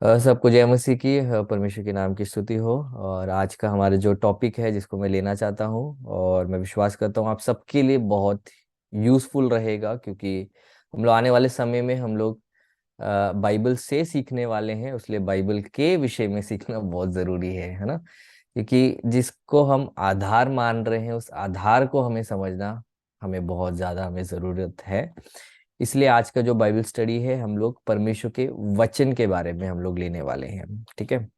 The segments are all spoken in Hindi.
सबको जय मसीह की परमेश्वर के नाम की स्तुति हो। और आज का हमारा जो टॉपिक है जिसको मैं लेना चाहता हूँ, और मैं विश्वास करता हूँ आप सबके लिए बहुत यूज़फुल रहेगा, क्योंकि हम लोग आने वाले समय में हम लोग बाइबल से सीखने वाले हैं, इसलिए बाइबल के विषय में सीखना बहुत ज़रूरी है ना। क्योंकि जिसको हम आधार मान रहे हैं उस आधार को हमें समझना, हमें बहुत ज़्यादा हमें ज़रूरत है। इसलिए आज का जो बाइबल स्टडी है, हम लोग परमेश्वर के वचन के बारे में हम लोग लेने वाले हैं। ठीक है।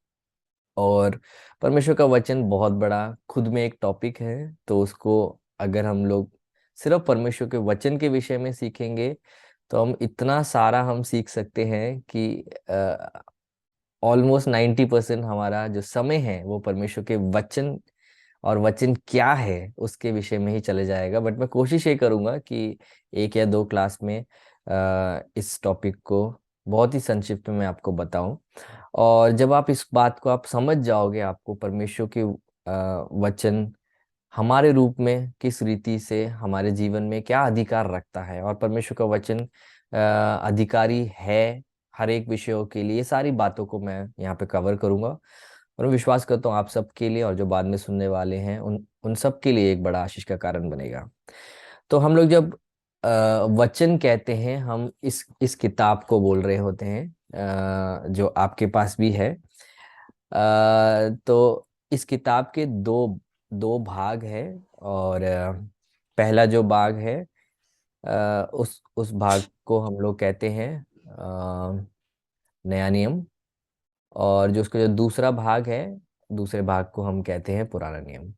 और परमेश्वर का वचन बहुत बड़ा खुद में एक टॉपिक है, तो उसको अगर हम लोग सिर्फ परमेश्वर के वचन के विषय में सीखेंगे तो हम इतना सारा हम सीख सकते हैं कि ऑलमोस्ट 90% हमारा जो समय है वो परमेश्वर के वचन और वचन क्या है उसके विषय में ही चले जाएगा। बट मैं कोशिश ये करूंगा कि एक या दो क्लास में इस टॉपिक को बहुत ही संक्षिप्त में मैं आपको बताऊं। और जब आप इस बात को आप समझ जाओगे, आपको परमेश्वर के वचन हमारे रूप में किस रीति से हमारे जीवन में क्या अधिकार रखता है, और परमेश्वर का वचन अधिकारी है हर एक विषयों के लिए, ये सारी बातों को मैं यहाँ पे कवर करूंगा। और मैं विश्वास करता हूँ आप सबके लिए और जो बाद में सुनने वाले हैं उन उन सब के लिए एक बड़ा आशीष का कारण बनेगा। तो हम लोग जब वचन कहते हैं, हम इस किताब को बोल रहे होते हैं, जो आपके पास भी है। तो इस किताब के दो दो भाग है। और पहला जो भाग है, उस भाग को हम लोग कहते हैं नया नियम। और जो उसका जो दूसरा भाग है, दूसरे भाग को हम कहते हैं पुराना नियम।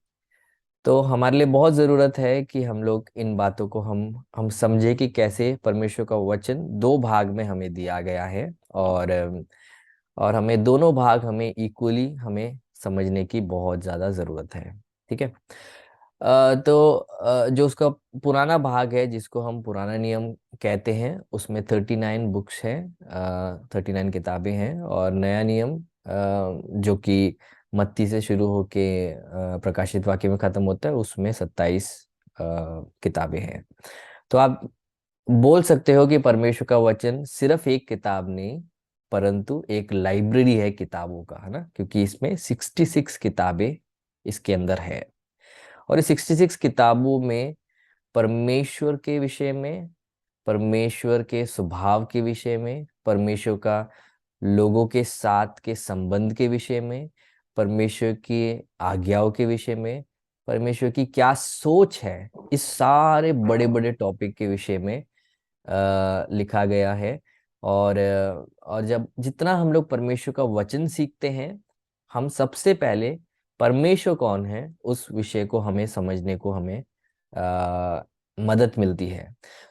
तो हमारे लिए बहुत ज़रूरत है कि हम लोग इन बातों को हम समझे कि कैसे परमेश्वर का वचन दो भाग में हमें दिया गया है। और हमें दोनों भाग हमें इक्वली हमें समझने की बहुत ज़्यादा ज़रूरत है। ठीक है। तो जो उसका पुराना भाग है जिसको हम पुराना नियम कहते हैं, उसमें 39 बुक्स हैं, 39 किताबें हैं। और नया नियम जो कि मत्ती से शुरू होके प्रकाशित वाक्य में खत्म होता है, उसमें 27 किताबें हैं। तो आप बोल सकते हो कि परमेश्वर का वचन सिर्फ एक किताब नहीं, परंतु एक लाइब्रेरी है किताबों का, है ना, क्योंकि इसमें 66 किताबें इसके अंदर है। और इस 66 किताबों में परमेश्वर के विषय में, परमेश्वर के स्वभाव के विषय में, परमेश्वर का लोगों के साथ के संबंध के विषय में, परमेश्वर की आज्ञाओं के विषय में, परमेश्वर की क्या सोच है, इस सारे बड़े बड़े टॉपिक के विषय में लिखा गया है। और जब जितना हम लोग परमेश्वर का वचन सीखते हैं, हम सबसे पहले परमेश्वर कौन है उस विषय को हमें समझने को हमें मदद मिलती है।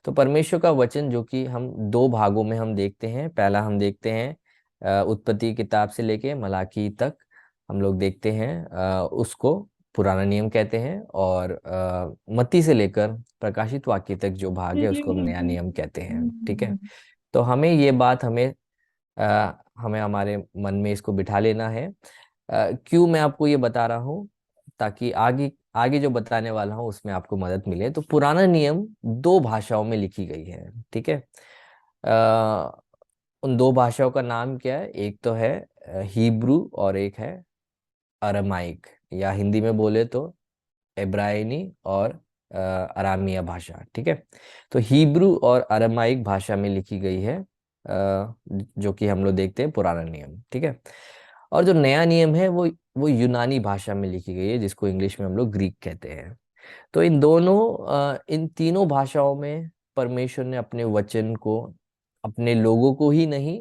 तो परमेश्वर का वचन जो कि हम दो भागों में हम देखते हैं, पहला हम देखते हैं उत्पत्ति किताब से लेके मलाकी तक हम लोग देखते हैं, उसको पुराना नियम कहते हैं। और मत्ती से लेकर प्रकाशित वाक्य तक जो भाग है उसको हम नया नियम कहते हैं। ठीक है। तो हमें ये बात हमें हमारे मन में इसको बिठा लेना है। क्यों मैं आपको ये बता रहा हूँ, ताकि आगे आगे जो बताने वाला हूँ उसमें आपको मदद मिले। तो पुराना नियम दो भाषाओं में लिखी गई है। ठीक है। अ, उन दो भाषाओं का नाम क्या है? एक तो है हिब्रू और एक है अरमाइक, या हिंदी में बोले तो इब्रानी और अरामिया भाषा। ठीक है। तो हिब्रू और अरामाइक भाषा में लिखी गई है, जो कि हम लोग देखते हैं पुराना नियम। ठीक है। और जो नया नियम है वो यूनानी भाषा में लिखी गई है, जिसको इंग्लिश में हम लोग ग्रीक कहते हैं। तो इन तीनों भाषाओं में परमेश्वर ने अपने वचन को अपने लोगों को ही नहीं,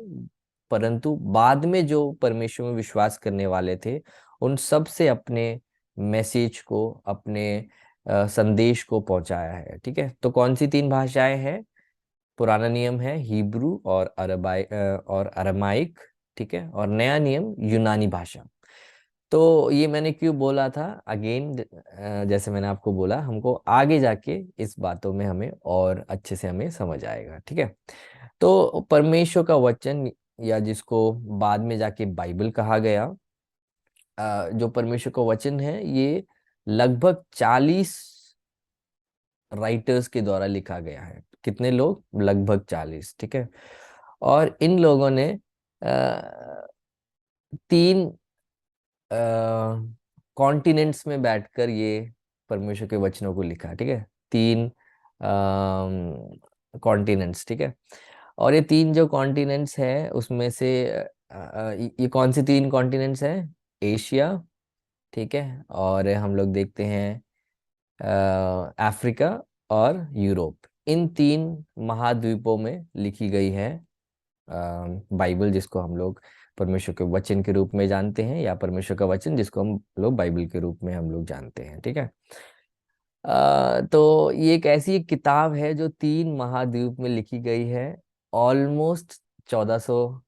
परंतु बाद में जो परमेश्वर में विश्वास करने वाले थे उन सब से अपने मैसेज को, अपने संदेश को पहुंचाया है। ठीक है। तो कौन सी तीन भाषाएं हैं? पुराना नियम है हिब्रू और और अरमाइक। ठीक है। और नया नियम यूनानी भाषा। तो ये मैंने क्यों बोला था अगेन, जैसे मैंने आपको बोला, हमको आगे जाके इस बातों में हमें और अच्छे से हमें समझ आएगा। ठीक है। तो परमेश्वर का वचन, या जिसको बाद में जाके बाइबल कहा गया, जो परमेश्वर का वचन है, ये लगभग 40 राइटर्स के द्वारा लिखा गया है। कितने लोग? लगभग 40। ठीक है। और इन लोगों ने तीन कॉन्टिनेंट्स में बैठकर ये परमेश्वर के वचनों को लिखा, ठीक है। तीन कॉन्टिनेंट्स, ठीक है। और ये तीन जो कॉन्टिनेंट्स हैं उसमें से ये कौन सी तीन कॉन्टिनेंट्स हैं? एशिया, ठीक है, और हम लोग देखते हैं अफ्रीका और यूरोप। इन तीन महाद्वीपों में लिखी गई है बाइबल, जिसको हम लोग परमेश्वर के वचन के रूप में जानते हैं, या परमेश्वर का वचन जिसको हम लोग बाइबल के रूप में हम लोग जानते हैं, ठीक है। तो ये एक ऐसी एक किताब है जो तीन महाद्वीप में लिखी गई है। ऑलमोस्ट 1400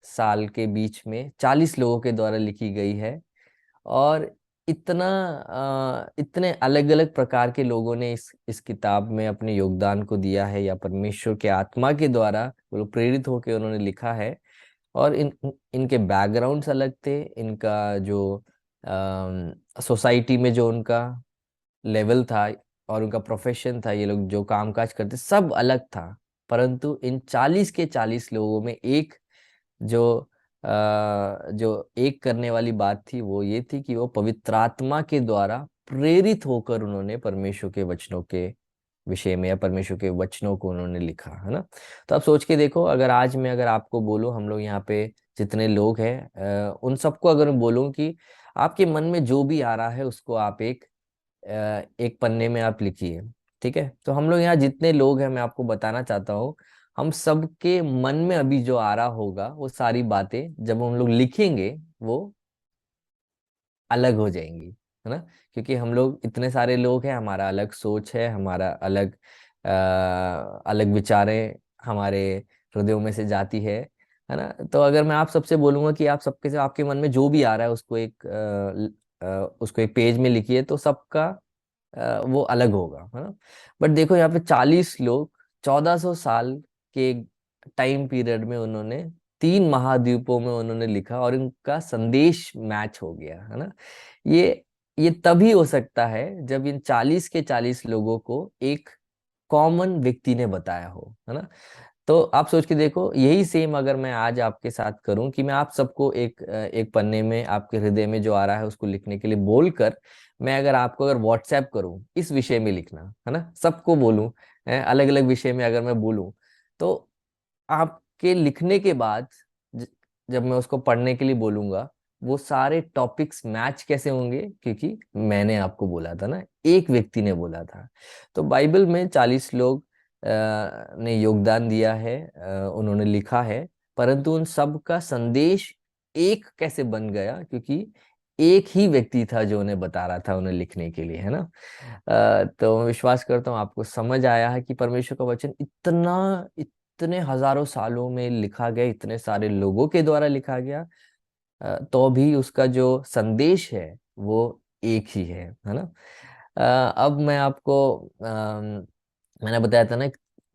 साल के बीच में 40 लोगों के द्वारा लिखी गई है। और इतने अलग अलग प्रकार के लोगों ने इस किताब में अपने योगदान को दिया है, या परमेश्वर के आत्मा के द्वारा वो लोग प्रेरित होकर उन्होंने लिखा है। और इनके बैकग्राउंड्स अलग थे, इनका जो सोसाइटी में जो उनका लेवल था और उनका प्रोफेशन था, ये लोग जो कामकाज करते सब अलग था। परंतु इन 40 के 40 लोगों में एक जो जो एक करने वाली बात थी वो ये थी कि वो पवित्र आत्मा के द्वारा प्रेरित होकर उन्होंने परमेश्वर के वचनों के विषय में, या परमेश्वर के वचनों को उन्होंने लिखा, है ना। तो आप सोच के देखो, अगर आज मैं अगर आपको बोलूं, हम लोग यहाँ पे जितने लोग हैं उन सबको अगर मैं बोलूं कि आपके मन में जो भी आ रहा है उसको आप एक पन्ने में आप लिखिए, ठीक है। तो हम लोग यहाँ जितने लोग हैं, मैं आपको बताना चाहता हूँ, हम सबके मन में अभी जो आ रहा होगा वो सारी बातें जब हम लोग लिखेंगे वो अलग हो जाएंगी, है ना। क्योंकि हम लोग इतने सारे लोग हैं, हमारा अलग सोच है, हमारा अलग अलग विचारें हमारे हृदयों में से जाती है ना। तो अगर मैं आप सबसे बोलूंगा कि आप सबके से आपके मन में जो भी आ रहा है उसको उसको एक पेज में लिखिए, तो सबका वो अलग होगा, है ना। बट देखो यहाँ पे 40 लोग 1400 साल के टाइम पीरियड में उन्होंने तीन महाद्वीपों में उन्होंने लिखा, और इनका संदेश मैच हो गया, है ना। ये ये तभी हो सकता है जब इन 40 के 40 लोगों को एक कॉमन व्यक्ति ने बताया हो, है ना। तो आप सोच के देखो, यही सेम अगर मैं आज आपके साथ करूं कि मैं आप सबको एक पन्ने में आपके हृदय में जो आ रहा है उसको लिखने के लिए बोलकर, मैं अगर आपको अगर व्हाट्सएप करूं इस विषय में लिखना, है ना, सबको बोलूं अलग अलग विषय में अगर मैं बोलूं, तो आपके लिखने के बाद ज- जब मैं उसको पढ़ने के लिए बोलूंगा, वो सारे टॉपिक्स मैच कैसे होंगे? क्योंकि मैंने आपको बोला था ना, एक व्यक्ति ने बोला था। तो बाइबल में 40 लोग ने योगदान दिया है, उन्होंने लिखा है, परंतु उन सब का संदेश एक कैसे बन गया? क्योंकि एक ही व्यक्ति था जो उन्हें बता रहा था उन्हें लिखने के लिए, है ना। तो मैं विश्वास करता हूँ आपको समझ आया है कि परमेश्वर का वचन इतने हजारों सालों में लिखा गया, इतने सारे लोगों के द्वारा लिखा गया, तो भी उसका जो संदेश है वो एक ही है ना। अब मैं आपको मैंने बताया था ना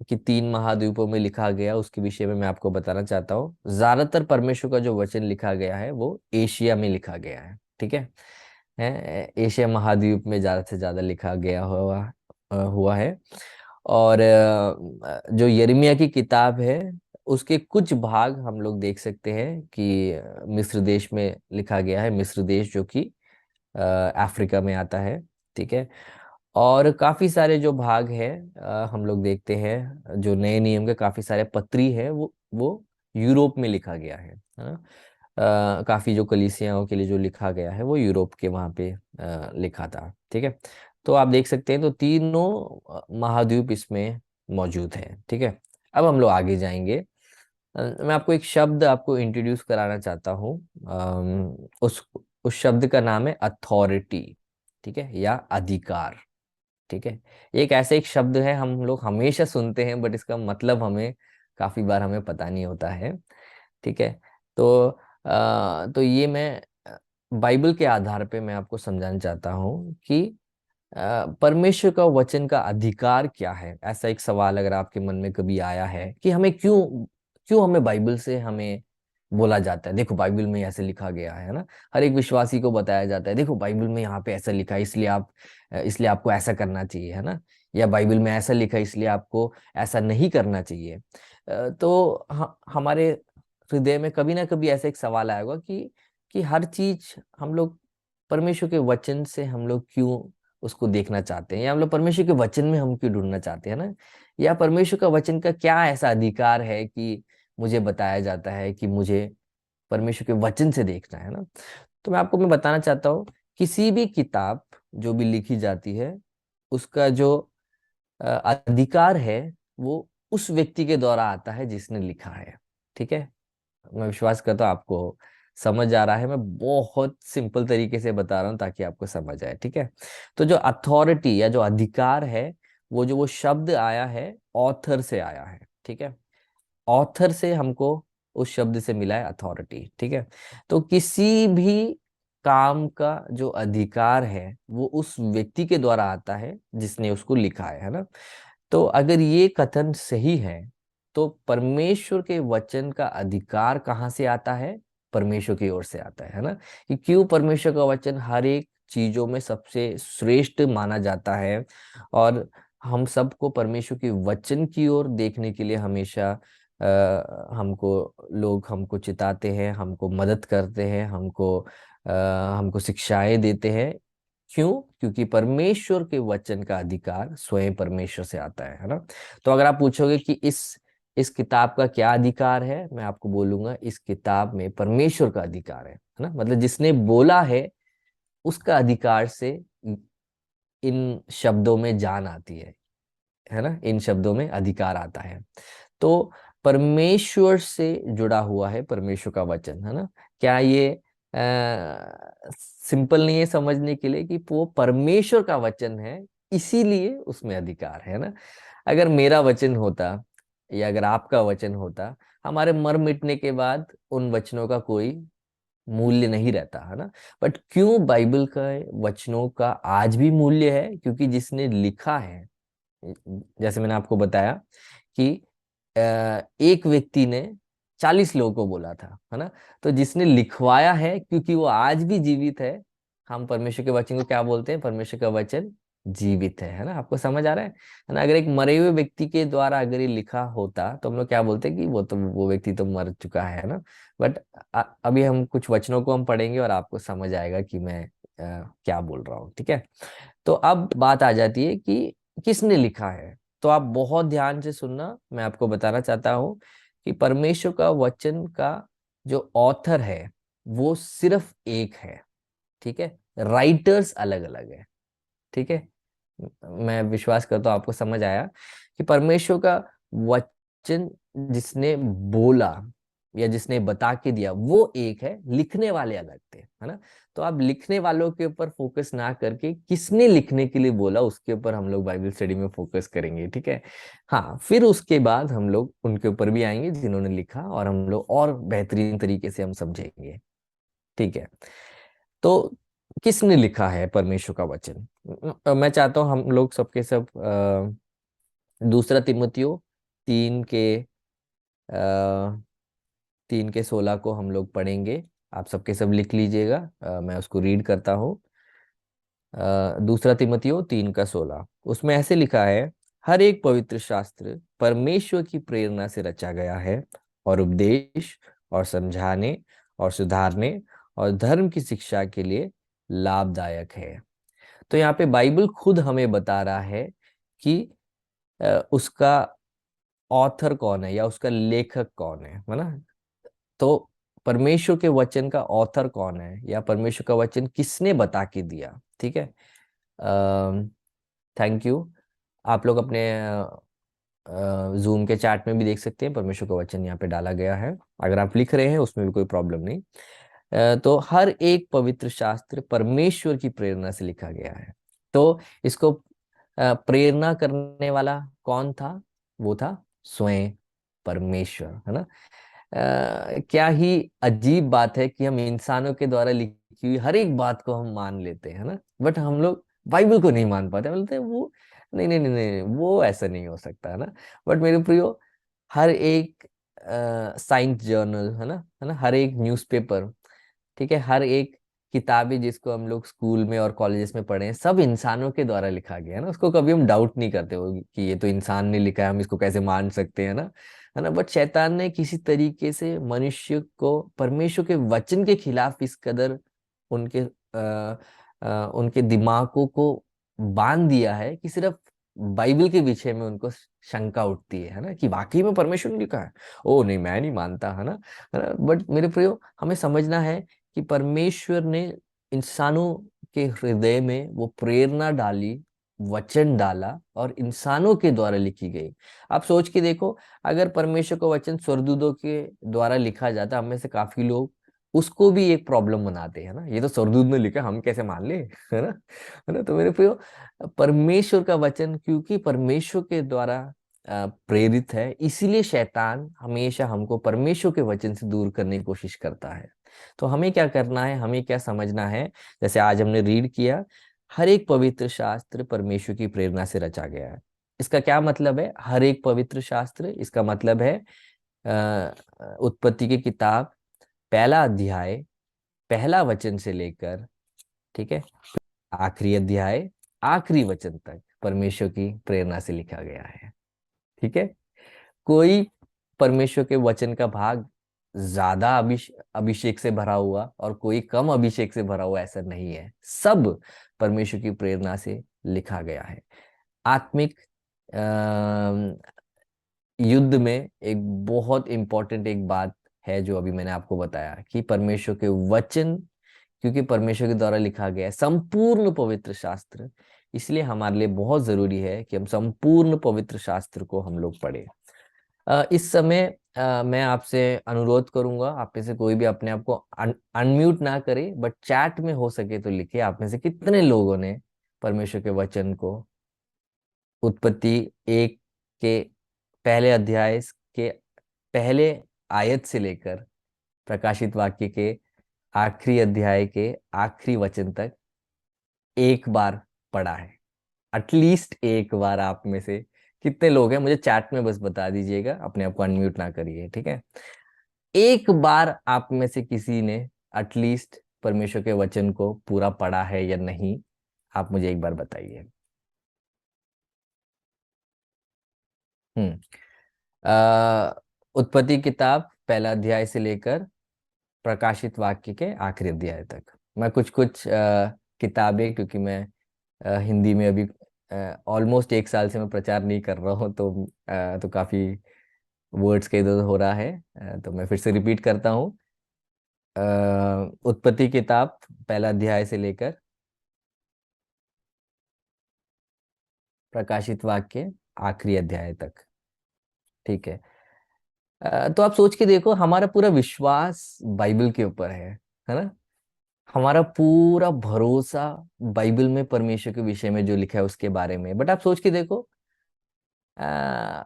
कि तीन महाद्वीपों में लिखा गया, उसके विषय में मैं आपको बताना चाहता हूँ। ज्यादातर परमेश्वर का जो वचन लिखा गया है वो एशिया में लिखा गया है, ठीक है। एशिया महाद्वीप में ज्यादा से ज्यादा लिखा गया हुआ है। और जो यिर्मयाह की किताब है उसके कुछ भाग हम लोग देख सकते हैं कि मिस्र देश में लिखा गया है, मिस्र देश जो कि अफ्रीका में आता है, ठीक है। और काफी सारे जो भाग है हम लोग देखते हैं, जो नए नियम के काफी सारे पत्री है वो यूरोप में लिखा गया है ना। काफी जो कलीसियाओं के लिए जो लिखा गया है वो यूरोप के वहां पे लिखा था, ठीक है। तो आप देख सकते हैं, तो तीनों महाद्वीप इसमें मौजूद है, ठीक है। अब हम लोग आगे जाएंगे। मैं आपको एक शब्द आपको इंट्रोड्यूस कराना चाहता हूँ। उस शब्द का नाम है अथॉरिटी, ठीक है, या अधिकार, ठीक है। ये एक ऐसा एक शब्द है हम लोग हमेशा सुनते हैं, बट इसका मतलब हमें काफी बार हमें पता नहीं होता है, ठीक है। तो तो ये मैं बाइबल के आधार पे मैं आपको समझाना चाहता हूँ कि परमेश्वर का वचन का अधिकार क्या है। ऐसा एक सवाल अगर आपके मन में कभी आया है कि हमें क्यों क्यों हमें बाइबल से हमें बोला जाता है, देखो बाइबल में ऐसे लिखा गया है ना। हर एक विश्वासी को बताया जाता है, देखो बाइबल में यहाँ पे ऐसा लिखा है, इसलिए आपको ऐसा करना चाहिए, है ना। या बाइबल में ऐसा लिखा है इसलिए आपको ऐसा नहीं करना चाहिए। तो हमारे हृदय में कभी ना कभी ऐसा एक सवाल आएगा कि कि हर चीज हम लोग परमेश्वर के वचन से हम लोग क्यों उसको देखना चाहते हैं, या हम लोग परमेश्वर के वचन में हम क्यों ढूंढना चाहते हैं ना, या परमेश्वर का वचन का क्या ऐसा अधिकार है कि मुझे बताया जाता है कि मुझे परमेश्वर के वचन से देखना है ना। तो मैं बताना चाहता हूँ, किसी भी किताब जो भी लिखी जाती है, उसका जो अधिकार है वो उस व्यक्ति के द्वारा आता है जिसने लिखा है। ठीक है, मैं विश्वास करता हूँ आपको समझ आ रहा है। मैं बहुत सिंपल तरीके से बता रहा हूँ ताकि आपको समझ आए। ठीक है, तो जो अथॉरिटी या जो अधिकार है, वो शब्द आया है, ऑथर से आया है। ठीक है, ऑथर से हमको उस शब्द से मिला है अथॉरिटी। ठीक है, तो किसी भी काम का जो अधिकार है वो उस व्यक्ति के द्वारा आता है जिसने उसको लिखा है ना। तो अगर ये कथन सही है, तो परमेश्वर के वचन का अधिकार कहाँ से आता है? परमेश्वर की ओर से आता है ना। कि क्यों परमेश्वर का वचन हर एक चीजों में सबसे श्रेष्ठ माना जाता है, और हम सबको परमेश्वर के वचन की ओर देखने के लिए हमेशा हमको चिताते हैं, हमको मदद करते हैं, हमको शिक्षाएं देते हैं। क्यों? क्योंकि परमेश्वर के वचन का अधिकार स्वयं परमेश्वर से आता है ना। तो अगर आप पूछोगे कि इस किताब का क्या अधिकार है, मैं आपको बोलूंगा इस किताब में परमेश्वर का अधिकार है ना। मतलब जिसने बोला है उसका अधिकार से इन शब्दों में जान आती है ना, इन शब्दों में अधिकार आता है। तो परमेश्वर से जुड़ा हुआ है परमेश्वर का वचन, है ना। क्या ये सिंपल नहीं है समझने के लिए कि वो परमेश्वर का वचन है इसीलिए उसमें अधिकार है ना। अगर मेरा वचन होता या अगर आपका वचन होता, हमारे मर मिटने के बाद उन वचनों का कोई मूल्य नहीं रहता, है ना। बट क्यों बाइबल का वचनों का आज भी मूल्य है? क्योंकि जिसने लिखा है, जैसे मैंने आपको बताया कि एक व्यक्ति ने 40 लोगों को बोला था, है ना। तो जिसने लिखवाया है, क्योंकि वो आज भी जीवित है, हम परमेश्वर के वचन को क्या बोलते हैं? परमेश्वर का वचन जीवित है ना। आपको समझ आ रहा है ना। अगर एक मरे हुए व्यक्ति के द्वारा अगर ये लिखा होता तो हम लोग क्या बोलते कि वो व्यक्ति तो मर चुका है ना। बट अभी हम कुछ वचनों को हम पढ़ेंगे और आपको समझ आएगा कि मैं क्या बोल रहा हूँ। ठीक है, तो अब बात आ जाती है कि किसने लिखा है। तो आप बहुत ध्यान से सुनना, मैं आपको बताना चाहता हूँ कि परमेश्वर का वचन का जो ऑथर है वो सिर्फ एक है। ठीक है, राइटर्स अलग अलग है। ठीक है, मैं विश्वास करता हूँ आपको समझ आया कि परमेश्वर का वचन जिसने बोला या जिसने बता के दिया वो एक है, लिखने वाले अलग थे, है ना। तो आप लिखने वालों के ऊपर फोकस ना करके किसने लिखने के लिए बोला उसके ऊपर हम लोग बाइबल स्टडी में फोकस करेंगे। ठीक है, हाँ, फिर उसके बाद हम लोग उनके ऊपर भी आएंगे जिन्होंने लिखा, और हम लोग और बेहतरीन तरीके से हम समझेंगे। ठीक है, तो किसने लिखा है परमेश्वर का वचन? मैं चाहता हूँ हम लोग सबके सब दूसरा तिमुथियो 3 के 16 को हम लोग पढ़ेंगे। आप सबके सब लिख लीजिएगा, मैं उसको रीड करता हूँ। दूसरा तिमुथियो 3 का 16, उसमें ऐसे लिखा है, हर एक पवित्र शास्त्र परमेश्वर की प्रेरणा से रचा गया है और उपदेश और समझाने और सुधारने और धर्म की शिक्षा के लिए लाभदायक है। तो यहाँ पे बाइबल खुद हमें बता रहा है कि उसका ऑथर कौन है या उसका लेखक कौन है ना। तो परमेश्वर के वचन का ऑथर कौन है या परमेश्वर का वचन किसने बता के दिया? ठीक है, थैंक यू। आप लोग अपने जूम के चैट में भी देख सकते हैं, परमेश्वर का वचन यहाँ पे डाला गया है। अगर आप लिख रहे हैं उसमें भी कोई प्रॉब्लम नहीं। तो हर एक पवित्र शास्त्र परमेश्वर की प्रेरणा से लिखा गया है। तो इसको प्रेरणा करने वाला कौन था? वो था स्वयं परमेश्वर, है ना। क्या ही अजीब बात है कि हम इंसानों के द्वारा लिखी हुई हर एक बात को हम मान लेते हैं ना, बट हम लोग बाइबल को नहीं मान पाते। बोलते हैं वो नहीं नहीं नहीं नहीं, वो ऐसा नहीं हो सकता, है ना। बट मेरे प्रियो, हर एक साइंस जर्नल, है ना, हर एक न्यूज़पेपर, ठीक है, हर एक किताबें जिसको हम लोग स्कूल में और कॉलेजेस में पढ़े हैं, सब इंसानों के द्वारा लिखा गया है ना, उसको कभी हम डाउट नहीं करते हो कि ये तो इंसान ने लिखा है, हम इसको कैसे मान सकते हैं ना, है ना। बट शैतान ने किसी तरीके से मनुष्य को परमेश्वर के वचन के खिलाफ इस कदर उनके उनके दिमागों को बांध दिया है कि सिर्फ बाइबल के विषय में उनको शंका उठती है ना, कि वाकई में परमेश्वर ने लिखा है, ओ नहीं मैं नहीं मानता, है ना। बट मेरे प्रियो, हमें समझना है कि परमेश्वर ने इंसानों के हृदय में वो प्रेरणा डाली, वचन डाला, और इंसानों के द्वारा लिखी गई। आप सोच के देखो, अगर परमेश्वर का वचन स्वर्गदूतों के द्वारा लिखा जाता, हम में से काफी लोग उसको भी एक प्रॉब्लम बनाते हैं ना, ये तो स्वर्गदूत ने लिखा, हम कैसे मान ले, है ना। तो मेरे प्रियो, परमेश्वर का वचन क्योंकि परमेश्वर के द्वारा प्रेरित है, इसीलिए शैतान हमेशा हमको परमेश्वर के वचन से दूर करने की कोशिश करता है। तो हमें क्या करना है, हमें क्या समझना है, जैसे आज हमने रीड किया, हर एक पवित्र शास्त्र परमेश्वर की प्रेरणा से रचा गया है। इसका क्या मतलब है, हर एक पवित्र शास्त्र, इसका मतलब है उत्पत्ति की किताब पहला अध्याय पहला वचन से लेकर, ठीक है, आखिरी अध्याय आखिरी वचन तक परमेश्वर की प्रेरणा से लिखा गया है। ठीक है, कोई परमेश्वर के वचन का भाग ज्यादा अभिषेक से भरा हुआ और कोई कम अभिषेक से भरा हुआ ऐसा नहीं है, सब परमेश्वर की प्रेरणा से लिखा गया है। आत्मिक युद्ध में एक बहुत इंपॉर्टेंट एक बात है जो अभी मैंने आपको बताया, कि परमेश्वर के वचन क्योंकि परमेश्वर के द्वारा लिखा गया है संपूर्ण पवित्र शास्त्र, इसलिए हमारे लिए बहुत जरूरी है कि हम संपूर्ण पवित्र शास्त्र को हम लोग पढ़ें। इस समय मैं आपसे अनुरोध करूंगा, आप में से कोई भी अपने आप को अनम्यूट ना करे, बट चैट में हो सके तो लिखे, आप में से कितने लोगों ने परमेश्वर के वचन को उत्पत्ति एक के पहले अध्याय के पहले आयत से लेकर प्रकाशित वाक्य के आखिरी अध्याय के आखिरी वचन तक एक बार पढ़ा है? एटलीस्ट एक बार आप में से कितने लोग हैं, मुझे चैट में बस बता दीजिएगा, अपने आप को अनम्यूट ना करिए, ठीक है। एक बार आप में से किसी ने एटलीस्ट परमेश्वर के वचन को पूरा पढ़ा है या नहीं, आप मुझे एक बार बताइए। हम्म उत्पत्ति किताब पहला अध्याय से लेकर प्रकाशित वाक्य के आखिरी अध्याय तक। मैं कुछ कुछ किताबें, क्योंकि मैं हिंदी में अभी ऑलमोस्ट एक साल से मैं प्रचार नहीं कर रहा हूँ, तो काफी वर्ड्स का इधर उधर हो रहा है, तो मैं फिर से रिपीट करता हूँ। उत्पत्ति किताब पहला अध्याय से लेकर प्रकाशित वाक्य आखिरी अध्याय तक, ठीक है। तो आप सोच के देखो, हमारा पूरा विश्वास बाइबल के ऊपर है ना। हमारा पूरा भरोसा बाइबल में परमेश्वर के विषय में जो लिखा है उसके बारे में। बट आप सोच के देखो, आ,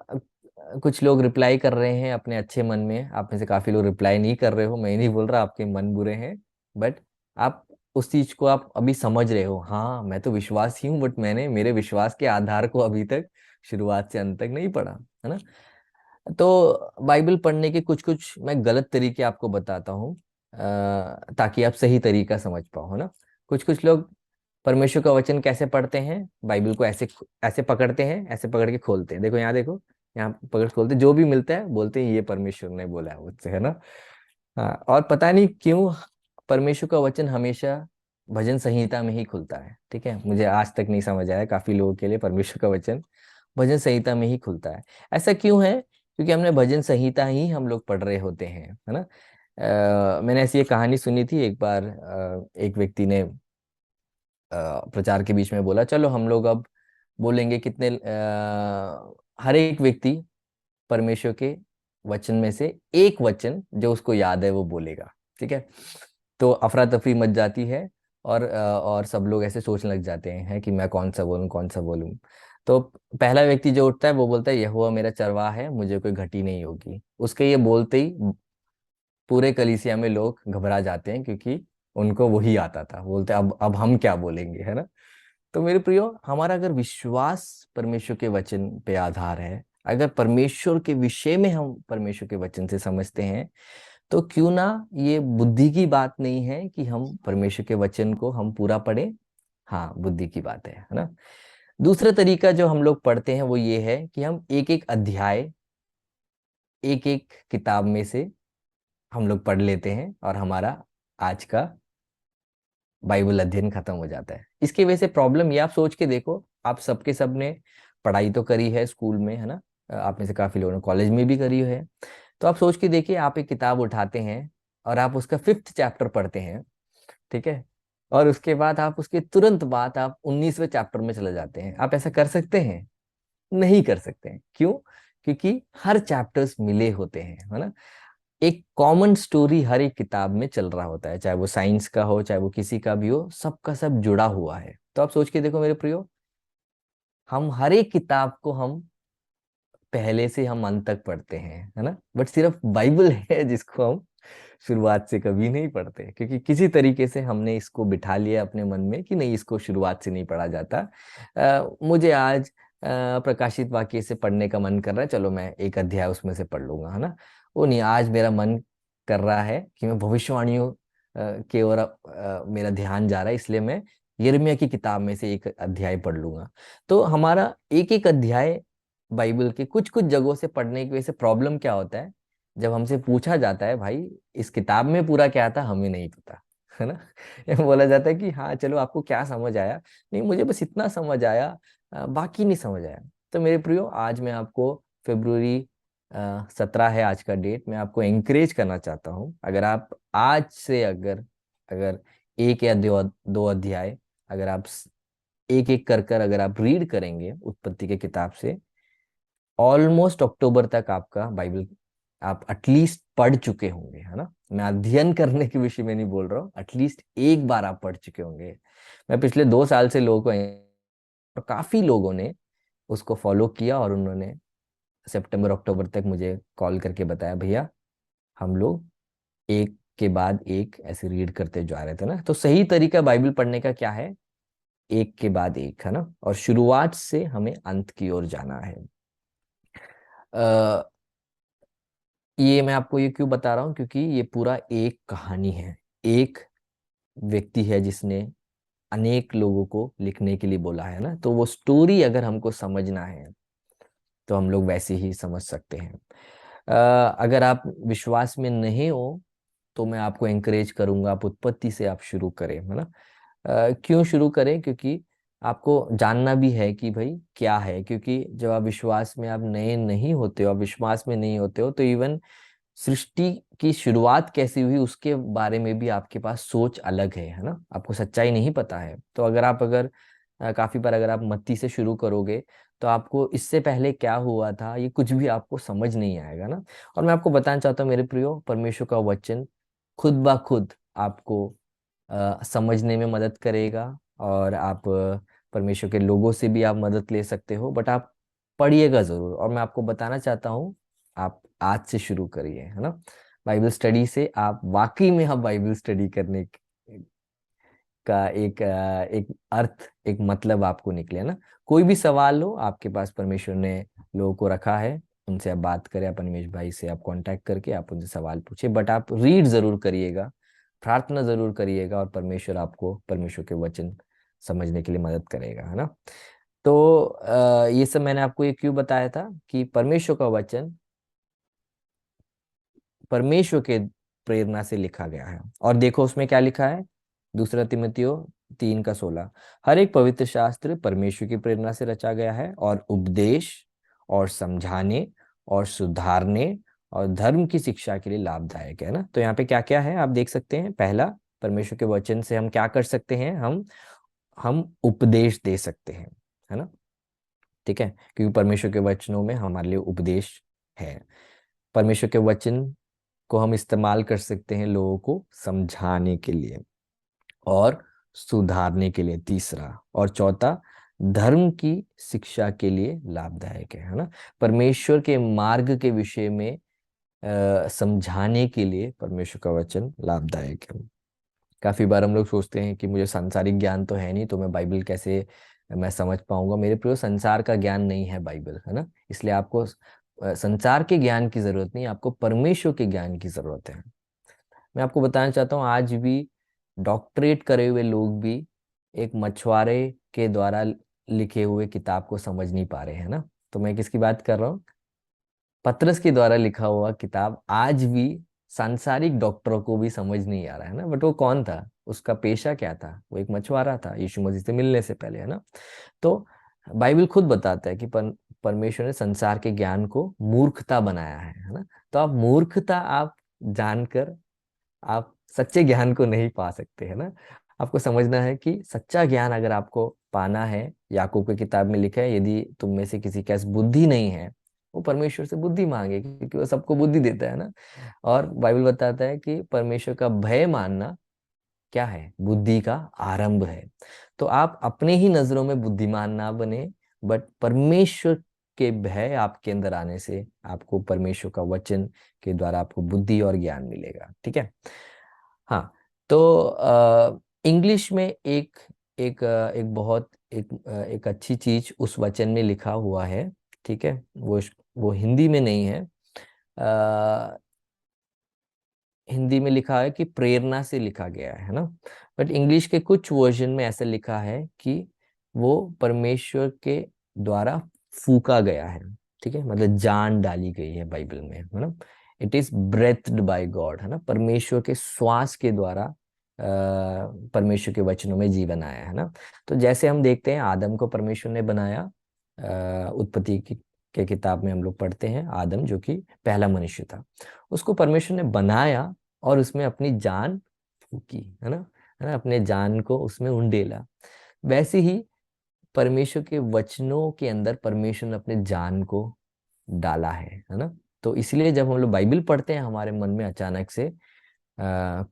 कुछ लोग रिप्लाई कर रहे हैं अपने अच्छे मन में, आप में से काफी लोग रिप्लाई नहीं कर रहे हो, मैं नहीं बोल रहा आपके मन बुरे हैं, बट आप उस चीज को आप अभी समझ रहे हो, हाँ मैं तो विश्वासी हूँ, बट मैंने मेरे विश्वास के आधार को अभी तक शुरुआत से अंत तक नहीं पढ़ा, है ना। तो बाइबल पढ़ने के कुछ कुछ मैं गलत तरीके आपको बताता हूँ, ताकि आप सही तरीका समझ पाओ, है ना। कुछ कुछ लोग परमेश्वर का वचन कैसे पढ़ते हैं, बाइबल को ऐसे ऐसे पकड़ते हैं, ऐसे पकड़ के खोलते हैं, देखो यहाँ देखो, यहाँ पकड़ के खोलते हैं, जो भी मिलता है बोलते हैं ये परमेश्वर ने बोला है मुझसे, है ना। हाँ, और पता नहीं क्यों परमेश्वर का वचन हमेशा भजन संहिता में ही खुलता है, ठीक है। मुझे आज तक नहीं समझ आया, काफी लोगों के लिए परमेश्वर का वचन भजन संहिता में ही खुलता है। ऐसा क्यों है, क्योंकि हमने भजन संहिता ही हम लोग पढ़ रहे होते हैं, है ना। मैंने ऐसी एक कहानी सुनी थी एक बार, एक व्यक्ति ने प्रचार के बीच में बोला, चलो हम लोग अब बोलेंगे कितने हर एक व्यक्ति परमेश्वर के वचन में से एक वचन जो उसको याद है वो बोलेगा, ठीक है। तो अफरा तफरी मच जाती है, और सब लोग ऐसे सोचने लग जाते हैं कि मैं कौन सा बोलूं कौन सा बोलूं। तो पहला व्यक्ति जो उठता है वो बोलता है, यहोवा मेरा चरवाहा है, मुझे कोई घटी नहीं होगी। उसके ये बोलते ही पूरे कलीसिया में लोग घबरा जाते हैं, क्योंकि उनको वही आता था, बोलते अब हम क्या बोलेंगे, है ना। तो मेरे प्रियो, हमारा अगर विश्वास परमेश्वर के वचन पे आधार है, अगर परमेश्वर के विषय में हम परमेश्वर के वचन से समझते हैं, तो क्यों ना ये बुद्धि की बात नहीं है कि हम परमेश्वर के वचन को हम पूरा पढ़ें। हाँ, बुद्धि की बात है ना। दूसरा तरीका जो हम लोग पढ़ते हैं वो ये है कि हम एक एक अध्याय एक एक किताब में से हम लोग पढ़ लेते हैं और हमारा आज का बाइबल अध्ययन खत्म हो जाता है। इसकी वजह से प्रॉब्लम ये, आप सोच के देखो, आप सबके सब ने पढ़ाई तो करी है स्कूल में, है ना। आप में से काफी लोगों ने कॉलेज में भी करी है। तो आप सोच के देखिए, आप एक किताब उठाते हैं और आप उसका 5th चैप्टर पढ़ते हैं, ठीक है। और उसके बाद आप उसके तुरंत बाद आप 19वें चैप्टर में चले जाते हैं। आप ऐसा कर सकते हैं? नहीं कर सकते हैं। क्यों? क्योंकि हर चैप्टर्स मिले होते हैं, है ना। एक कॉमन स्टोरी हर एक किताब में चल रहा होता है, चाहे वो साइंस का हो चाहे वो किसी का भी हो, सबका सब जुड़ा हुआ है। तो आप सोच के देखो मेरे प्रियो, हम हर एक किताब को हम पहले से हम अंत तक पढ़ते हैं, है ना। बट सिर्फ बाइबल है जिसको हम शुरुआत से कभी नहीं पढ़ते, क्योंकि किसी तरीके से हमने इसको बिठा लिया अपने मन में कि नहीं, इसको शुरुआत से नहीं पढ़ा जाता। मुझे आज प्रकाशित वाक्य से पढ़ने का मन कर रहा है, चलो मैं एक अध्याय उसमें से पढ़ लूंगा, है ना। वो नहीं, आज मेरा मन कर रहा है कि मैं भविष्यवाणियों के ओर मेरा ध्यान जा रहा है, इसलिए मैं यिर्मयाह की किताब में से एक अध्याय पढ़ लूंगा। तो हमारा एक एक अध्याय बाइबल के कुछ कुछ जगहों से पढ़ने की वजह से प्रॉब्लम क्या होता है, जब हमसे पूछा जाता है भाई इस किताब में पूरा क्या था, हमें नहीं पता, है ना। ये बोला जाता है कि हाँ चलो, आपको क्या समझ आया? नहीं, मुझे बस इतना समझ आया, बाकी नहीं समझ आया। तो मेरे प्रियो, आज मैं आपको फरवरी 17 है आज का डेट, मैं आपको एंकरेज करना चाहता हूँ। अगर आप आज से अगर अगर एक या दो अध्याय अगर आप एक एक कर कर अगर आप रीड करेंगे उत्पत्ति के किताब से, ऑलमोस्ट अक्टूबर तक आपका बाइबल आप एटलीस्ट पढ़ चुके होंगे, है ना। मैं अध्ययन करने के विषय में नहीं बोल रहा हूँ, एटलीस्ट एक बार आप पढ़ चुके होंगे। मैं पिछले 2 साल से लोगों को, और काफी लोगों ने उसको फॉलो किया और उन्होंने सितंबर अक्टूबर तक मुझे कॉल करके बताया, भैया हम लोग एक के बाद एक ऐसे रीड करते जा रहे थे ना। तो सही तरीका बाइबल पढ़ने का क्या है? एक के बाद एक, है ना। और शुरुआत से हमें अंत की ओर जाना है। ये मैं आपको ये क्यों बता रहा हूँ, क्योंकि ये पूरा एक कहानी है। एक व्यक्ति है जिसने अनेक लोगों को लिखने के लिए बोला है ना। तो वो स्टोरी अगर हमको समझना है तो हम लोग वैसे ही समझ सकते हैं। अगर आप विश्वास में नहीं हो तो मैं आपको एंकरेज करूंगा, आप उत्पत्ति से आप शुरू करें, है ना। क्यों शुरू करें? क्योंकि आपको जानना भी है कि भाई क्या है। क्योंकि जब आप विश्वास में आप नए नहीं होते हो, आप विश्वास में नहीं होते हो, तो इवन सृष्टि की शुरुआत कैसी हुई उसके बारे में भी आपके पास सोच अलग है ना। आपको सच्चाई नहीं पता है। तो अगर काफी बार अगर आप मत्ती से शुरू करोगे तो आपको इससे पहले क्या हुआ था ये कुछ भी आपको समझ नहीं आएगा ना। और मैं आपको बताना चाहता हूँ मेरे प्रियो, परमेश्वर का वचन खुद ब खुद आपको समझने में मदद करेगा। और आप परमेश्वर के लोगों से भी आप मदद ले सकते हो, बट आप पढ़िएगा जरूर। और मैं आपको बताना चाहता हूँ, आप आज से शुरू करिए, है ना। बाइबल स्टडी से आप वाकई में आप बाइबल स्टडी करने का एक अर्थ, एक मतलब आपको निकले ना। कोई भी सवाल हो आपके पास, परमेश्वर ने लोगों को रखा है, उनसे आप बात करें, आप अनिमेश भाई से आप कांटेक्ट करके आप उनसे सवाल पूछे। बट आप रीड जरूर करिएगा, प्रार्थना जरूर करिएगा, और परमेश्वर आपको परमेश्वर के वचन समझने के लिए मदद करेगा, है ना। तो ये सब मैंने आपको ये क्यों बताया था कि परमेश्वर का वचन परमेश्वर के प्रेरणा से लिखा गया है। और देखो उसमें क्या लिखा है, 2 तिमुथियुस 3:16, हर एक पवित्र शास्त्र परमेश्वर की प्रेरणा से रचा गया है और उपदेश और समझाने और सुधारने और धर्म की शिक्षा के लिए लाभदायक है ना। तो यहाँ पे क्या क्या है आप देख सकते हैं। पहला, परमेश्वर के वचन से हम क्या कर सकते हैं, हम उपदेश दे सकते हैं, है ना। ठीक है, क्योंकि परमेश्वर के वचनों में हमारे लिए उपदेश है। परमेश्वर के वचन को हम इस्तेमाल कर सकते हैं लोगों को समझाने के लिए और सुधारने के लिए, तीसरा। और चौथा, धर्म की शिक्षा के लिए लाभदायक है ना। परमेश्वर के मार्ग के विषय में समझाने के लिए परमेश्वर का वचन लाभदायक है। काफी बार हम लोग सोचते हैं कि मुझे सांसारिक ज्ञान तो है नहीं, तो मैं बाइबल कैसे मैं समझ पाऊंगा। मेरे प्रियो, संसार का ज्ञान नहीं है बाइबल, है ना। इसलिए आपको संसार के ज्ञान की जरूरत नहीं, आपको परमेश्वर के ज्ञान की जरूरत है। मैं आपको बताना चाहता हूँ आज भी डॉक्टरेट करे हुए लोग भी एक मछुआरे के द्वारा लिखे हुए किताब को समझ नहीं पा रहे हैं ना। तो मैं किसकी बात कर रहा हूँ? पतरस के द्वारा लिखा हुआ किताब आज भी सांसारिक डॉक्टरों को भी समझ नहीं आ रहा है ना। बट वो कौन था, उसका पेशा क्या था? वो एक मछुआरा था यीशु मसीह से मिलने से पहले, है ना। तो बाइबल खुद बताता है कि परमेश्वर ने संसार के ज्ञान को मूर्खता बनाया है ना। तो आप मूर्खता आप जानकर आप सच्चे ज्ञान को नहीं पा सकते, है ना। आपको समझना है कि सच्चा ज्ञान अगर आपको पाना है, याकूब की किताब में लिखा है, यदि तुम में से किसी के पास बुद्धि नहीं है, वो परमेश्वर से बुद्धि मांगे, क्योंकि वो सबको बुद्धि देता है ना। और बाइबल बताता है कि परमेश्वर का भय मानना क्या है? बुद्धि का आरंभ है। तो आप अपने ही नजरों में बुद्धिमान ना बने, बट परमेश्वर के भय आपके अंदर आने से आपको परमेश्वर का वचन के द्वारा आपको बुद्धि और ज्ञान मिलेगा, ठीक है। हाँ, तो इंग्लिश में एक बहुत एक अच्छी चीज उस वचन में लिखा हुआ है, ठीक है। वो हिंदी में नहीं है। हिंदी में लिखा है कि प्रेरणा से लिखा गया है ना। बट इंग्लिश के कुछ वर्जन में ऐसा लिखा है कि वो परमेश्वर के द्वारा फूका गया है, ठीक है। मतलब जान डाली गई है बाइबल में, है ना। इट इज ब्रेथ्ड बाय गॉड, है ना। परमेश्वर के श्वास के द्वारा परमेश्वर के वचनों में जीवन आया है ना। तो जैसे हम देखते हैं आदम को परमेश्वर ने बनाया, उत्पत्ति के किताब में हम लोग पढ़ते हैं, आदम जो कि पहला मनुष्य था, उसको परमेश्वर ने बनाया और उसमें अपनी जान फूकी, है ना, अपने जान को उसमें उंडेला। वैसे ही परमेश्वर के वचनों के अंदर परमेश्वर ने अपने जान को डाला है ना। तो इसलिए जब हम लोग बाइबल पढ़ते हैं हमारे मन में अचानक से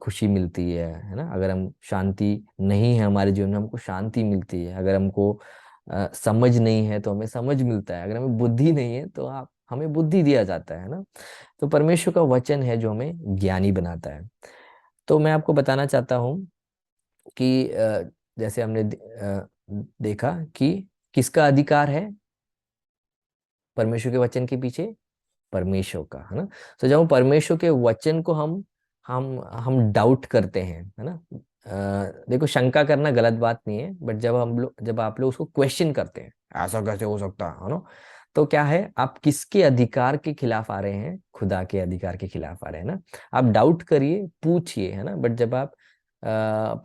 खुशी मिलती है ना। अगर हम शांति नहीं है हमारे जीवन में, हमको शांति मिलती है। अगर हमको समझ नहीं है तो हमें समझ मिलता है। अगर हमें बुद्धि नहीं है तो आप हमें बुद्धि दिया जाता है ना। तो परमेश्वर का वचन है जो हमें ज्ञानी बनाता है। तो मैं आपको बताना चाहता हूँ कि जैसे हमने देखा कि किसका अधिकार है परमेश्वर के वचन के पीछे? परमेश्वर का, है ना। तो जब हम परमेश्वर के वचन को हम डाउट करते हैं, है ना। देखो, शंका करना गलत बात नहीं है, बट जब आप लोग उसको क्वेश्चन करते हैं, ऐसा कैसे हो सकता है ना। तो क्या है, आप किसके अधिकार के खिलाफ आ रहे हैं? खुदा के अधिकार के खिलाफ आ रहे हैं ना। आप डाउट करिए, पूछिए, है ना। बट जब आप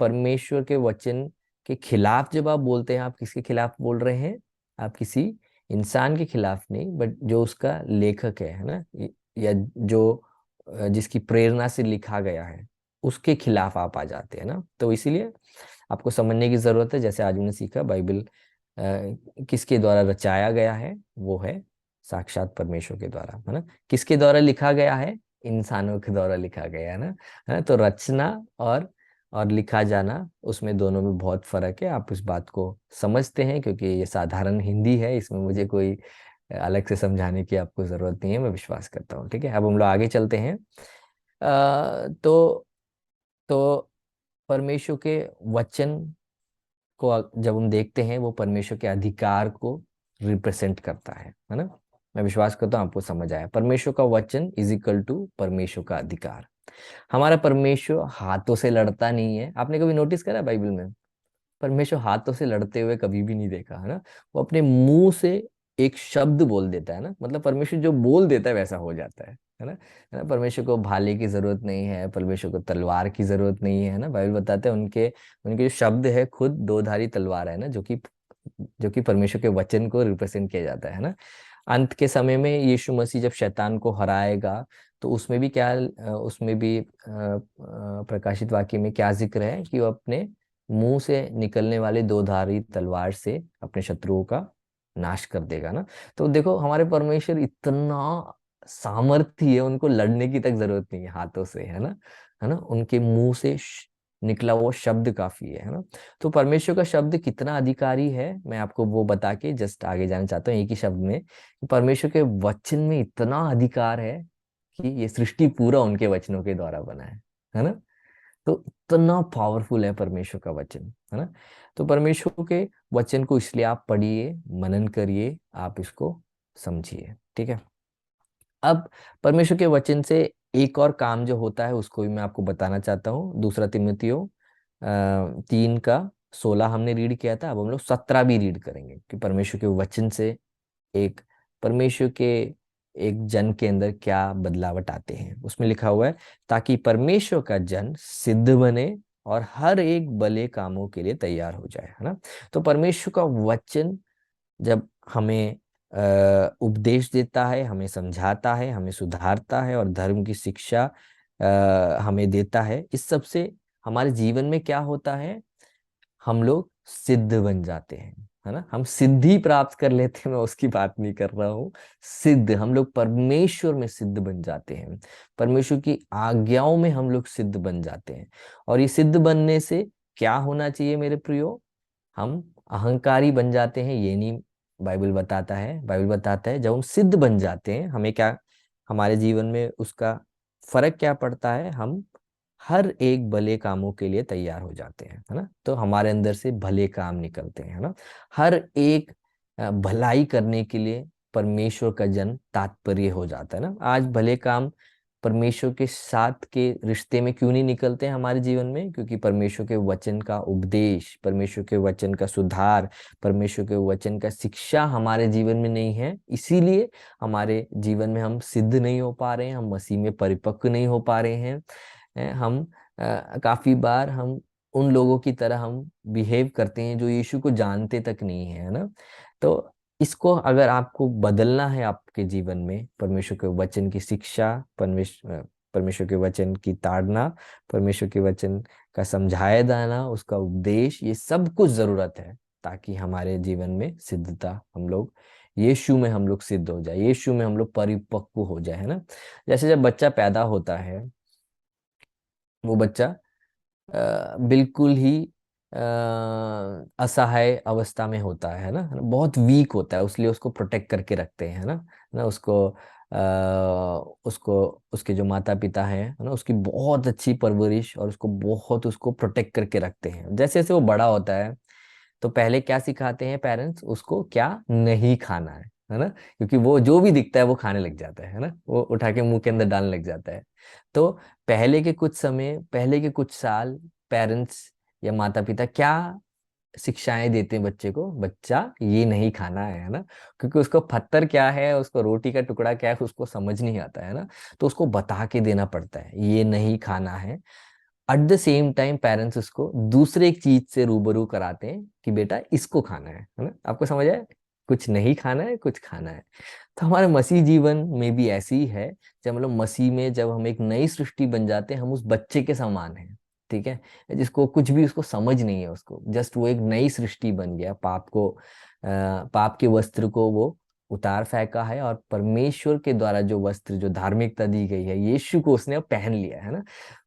परमेश्वर के वचन के खिलाफ जब आप बोलते हैं, आप किसके खिलाफ बोल रहे हैं? आप किसी इंसान के खिलाफ नहीं, बट जो उसका लेखक है ना, या जो जिसकी प्रेरणा से लिखा गया है, उसके खिलाफ आप आ जाते हैं ना। तो इसीलिए आपको समझने की जरूरत है। जैसे आज हमने सीखा बाइबल किसके द्वारा रचाया गया है? वो है साक्षात परमेश्वर के द्वारा, है ना। किसके द्वारा लिखा गया है? इंसानों के द्वारा लिखा गया है ना। तो रचना और लिखा जाना, उसमें दोनों में बहुत फर्क है। आप इस बात को समझते हैं क्योंकि ये साधारण हिंदी है, इसमें मुझे कोई अलग से समझाने की आपको जरूरत नहीं है, मैं विश्वास करता हूँ, ठीक है। अब हम लोग आगे चलते हैं। तो परमेश्वर के वचन को जब हम देखते हैं, वो परमेश्वर के अधिकार को रिप्रेजेंट करता है ना। मैं विश्वास करता हूँ आपको समझ आया। परमेश्वर का वचन इज इक्वल टू परमेश्वर का अधिकार। हमारा परमेश्वर हाथों से लड़ता नहीं है। आपने कभी नोटिस करा बाइबल में? परमेश्वर हाथों से लड़ते हुए कभी भी नहीं देखा, है ना। वो अपने मुंह से एक शब्द बोल देता है ना। मतलब परमेश्वर जो बोल देता है वैसा हो जाता है ना। है ना। परमेश्वर को भाले की जरूरत नहीं है, परमेश्वर को तलवार की जरूरत नहीं है ना। बाइबल बताते हैं उनके उनके जो शब्द है खुद दो धारी तलवार है ना, जो कि परमेश्वर के वचन को रिप्रेजेंट किया जाता है ना। अंत के समय में यीशु मसीह जब शैतान को हराएगा, तो उसमें भी क्या उसमें भी प्रकाशित वाक्य में क्या जिक्र है कि वो अपने मुंह से निकलने वाले दो धारी तलवार से अपने शत्रुओं का नाश कर देगा ना। तो देखो, हमारे परमेश्वर इतना सामर्थ्य है, उनको लड़ने की तक जरूरत नहीं है हाथों से, है ना। उनके मुंह से निकला वो शब्द काफी है ना। तो परमेश्वर का शब्द कितना अधिकारी है, मैं आपको वो बता के जस्ट आगे जाना चाहता हूँ एक ही शब्द में, कि परमेश्वर के वचन में इतना अधिकार है कि ये सृष्टि पूरा उनके वचनों के द्वारा बना है ना। तो इतना पावरफुल है परमेश्वर का वचन, है ना। तो परमेश्वर के वचन को इसलिए आप पढ़िए, मनन करिए, आप इसको समझिए, ठीक है। अब परमेश्वर के वचन से एक और काम जो होता है उसको भी मैं आपको बताना चाहता हूँ। दूसरा तिमुथियो 3 का 16 हमने रीड किया था, अब हम लोग 17 भी रीड करेंगे कि परमेश्वर के वचन से एक परमेश्वर के एक जन के अंदर क्या बदलावट आते हैं। उसमें लिखा हुआ है, ताकि परमेश्वर का जन सिद्ध बने और हर एक भले कामों के लिए तैयार हो जाए, है ना। तो परमेश्वर का वचन जब हमें उपदेश देता है, हमें समझाता है, हमें सुधारता है और धर्म की शिक्षा हमें देता है, इस सब से हमारे जीवन में क्या होता है, हम लोग सिद्ध बन जाते हैं, है ना। हम सिद्धि प्राप्त कर लेते हैं, मैं उसकी बात नहीं कर रहा हूँ। सिद्ध, हम लोग परमेश्वर में सिद्ध बन जाते हैं, परमेश्वर की आज्ञाओं में हम लोग सिद्ध बन जाते हैं। और ये सिद्ध बनने से क्या होना चाहिए मेरे प्रियो, हम अहंकारी बन जाते हैं, ये नहीं बाइबल बताता है। बाइबल बताता है जब हम सिद्ध बन जाते हैं हमें क्या, हमारे जीवन में उसका फर्क क्या पड़ता है, हम हर एक भले कामों के लिए तैयार हो जाते हैं, है ना। तो हमारे अंदर से भले काम निकलते हैं, है ना। हर एक भलाई करने के लिए परमेश्वर का जन तात्पर्य हो जाता है ना। आज भले काम परमेश्वर के साथ के रिश्ते में क्यों नहीं निकलते हैं हमारे जीवन में, क्योंकि परमेश्वर के वचन का उपदेश, परमेश्वर के वचन का सुधार, परमेश्वर के वचन का शिक्षा हमारे जीवन में नहीं है। इसीलिए हमारे जीवन में हम सिद्ध नहीं हो पा रहे हैं, हम मसीह में परिपक्व नहीं हो पा रहे हैं। हम काफी बार हम उन लोगों की तरह हम बिहेव करते हैं जो यीशु को जानते तक नहीं है ना। तो इसको अगर आपको बदलना है आपके जीवन में, परमेश्वर के वचन की शिक्षा, परमेश्वर के वचन की ताड़ना, परमेश्वर के वचन का समझाया जाना, उसका उपदेश, ये सब कुछ जरूरत है ताकि हमारे जीवन में सिद्धता, हम लोग यीशु में हम लोग सिद्ध हो जाए, यीशु में हम लोग परिपक्व हो जाए, है ना। जैसे जब बच्चा पैदा होता है, वो बच्चा बिल्कुल ही असहाय अवस्था में होता है ना, बहुत वीक होता है, उसलिए उसको प्रोटेक्ट करके रखते हैं, है ना। उसको उसके जो माता पिता हैं, है ना, उसकी बहुत अच्छी परवरिश और उसको बहुत उसको प्रोटेक्ट करके रखते हैं। जैसे जैसे वो बड़ा होता है तो पहले क्या सिखाते हैं पेरेंट्स उसको, क्या नहीं खाना है ना, क्योंकि वो जो भी दिखता है वो खाने लग जाता है ना, वो उठा के मुंह के अंदर डालने लग जाता है। तो पहले के कुछ साल पेरेंट्स या माता पिता क्या शिक्षाएं देते हैं बच्चे को, बच्चा ये नहीं खाना है ना, क्योंकि उसको पत्थर क्या है, उसको रोटी का टुकड़ा क्या है, उसको समझ नहीं आता है ना। तो उसको बता के देना पड़ता है ये नहीं खाना है। At the same time parents उसको दूसरे एक चीज से रूबरू कराते हैं कि बेटा इसको खाना है ना। आपको समझ आए, कुछ नहीं खाना है, कुछ खाना है। तो हमारे मसीह जीवन में भी ऐसी ही है। जब हम लोग मसीह में, जब हम एक नई सृष्टि बन जाते हैं, हम उस बच्चे के समान हैं, ठीक है, जिसको कुछ भी उसको समझ नहीं है, उसको जस्ट वो एक नई सृष्टि बन गया, पाप के वस्त्र को वो उतार फेंका है और परमेश्वर के द्वारा जो वस्त्र, जो धार्मिकता दी गई है, यीशु को उसने अब पहन लिया है ना।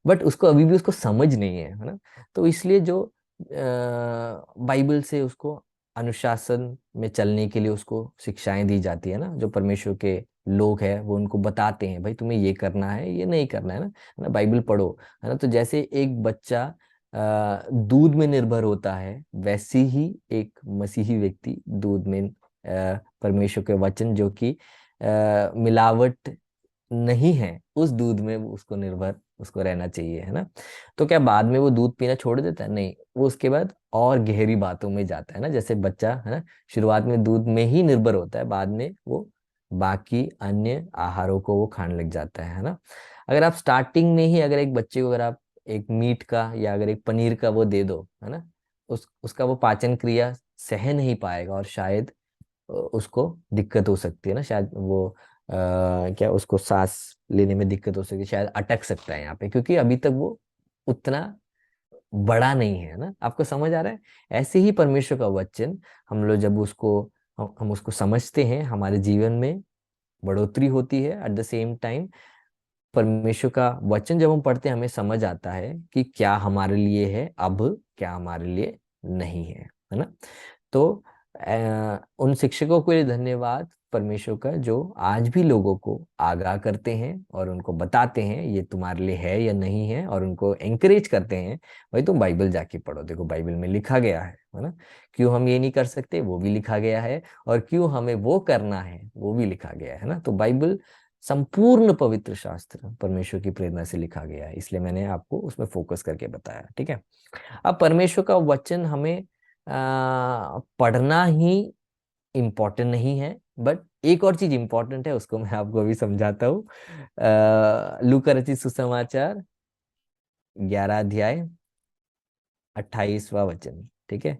बट उसको अभी भी उसको समझ नहीं है ना। तो इसलिए जो बाइबल से उसको अनुशासन में चलने के लिए उसको शिक्षाएं दी जाती है ना, जो परमेश्वर के लोग हैं वो उनको बताते हैं भाई तुम्हें ये करना है, ये नहीं करना है ना, बाइबल पढ़ो, है ना। तो जैसे एक बच्चा दूध में निर्भर होता है, वैसे ही एक मसीही व्यक्ति दूध में परमेश्वर के वचन जो कि मिलावट नहीं है उस दूध में, वो उसको निर्भर उसको रहना चाहिए, है ना। तो क्या बाद में वो दूध पीना छोड़ देता है? नहीं, वो उसके बाद और गहरी बातों में जाता है ना। जैसे बच्चा है ना, शुरुआत में दूध में ही निर्भर होता है, बाद में वो बाकी अन्य आहारों को वो खाने लग जाता है ना। अगर आप स्टार्टिंग में ही, अगर एक बच्चे को अगर आप एक मीट का या अगर एक पनीर का वो दे दो, है ना, उसका वो पाचन क्रिया सह नहीं पाएगा और शायद उसको दिक्कत हो सकती है ना, शायद वो क्या उसको सांस लेने में दिक्कत हो सकती है, शायद अटक सकता है यहाँ पे, क्योंकि अभी तक वो उतना बड़ा नहीं है ना। आपको समझ आ रहा है? ऐसे ही परमेश्वर का वचन, हम लोग जब उसको हम उसको समझते हैं, हमारे जीवन में बढ़ोतरी होती है। एट द सेम टाइम परमेश्वर का वचन जब हम पढ़ते हैं हमें समझ आता है कि क्या हमारे लिए है अब, क्या हमारे लिए नहीं है ना। तो उन शिक्षकों के लिए धन्यवाद परमेश्वर का, जो आज भी लोगों को आगाह करते हैं और उनको बताते हैं ये तुम्हारे लिए है या नहीं है, और उनको एंकरेज करते हैं भाई तुम बाइबल जाके पढ़ो, देखो बाइबल में लिखा गया है ना। क्यों हम ये नहीं कर सकते, वो भी लिखा गया है, और क्यों हमें वो करना है वो भी लिखा गया है ना। तो बाइबल संपूर्ण पवित्र शास्त्र परमेश्वर की प्रेरणा से लिखा गया है, इसलिए मैंने आपको उसमें फोकस करके बताया। ठीक है, अब परमेश्वर का वचन हमें पढ़ना ही इम्पोर्टेंट नहीं है, बट एक और चीज इम्पोर्टेंट है, उसको मैं आपको अभी समझाता हूँ। लूका रचित सुसमाचार 11 अध्याय 28वां वचन। ठीक है,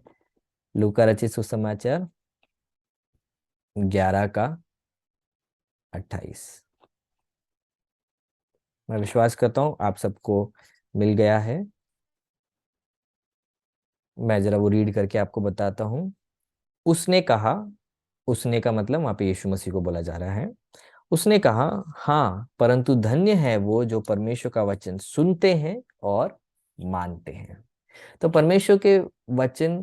लूका रचित सुसमाचार 11 का 28। मैं विश्वास करता हूँ आप सबको मिल गया है। मैं जरा वो रीड करके आपको बताता हूँ। उसने कहा, उसने का मतलब वहां पे यीशु मसीह को बोला जा रहा है। उसने कहा, हाँ, परंतु धन्य है वो जो परमेश्वर का वचन सुनते हैं और मानते हैं। तो परमेश्वर के वचन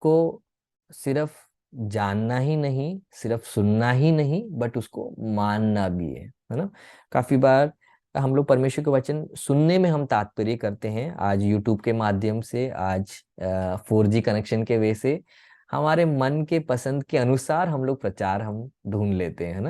को सिर्फ जानना ही नहीं, सिर्फ सुनना ही नहीं, बट उसको मानना भी है ना। काफी बार हम लोग परमेश्वर के वचन सुनने में हम तात्पर्य करते हैं। आज यूट्यूब के माध्यम से, आज 4G कनेक्शन के वजह से हमारे मन के पसंद के अनुसार हम लोग प्रचार हम ढूंढ लेते हैं, है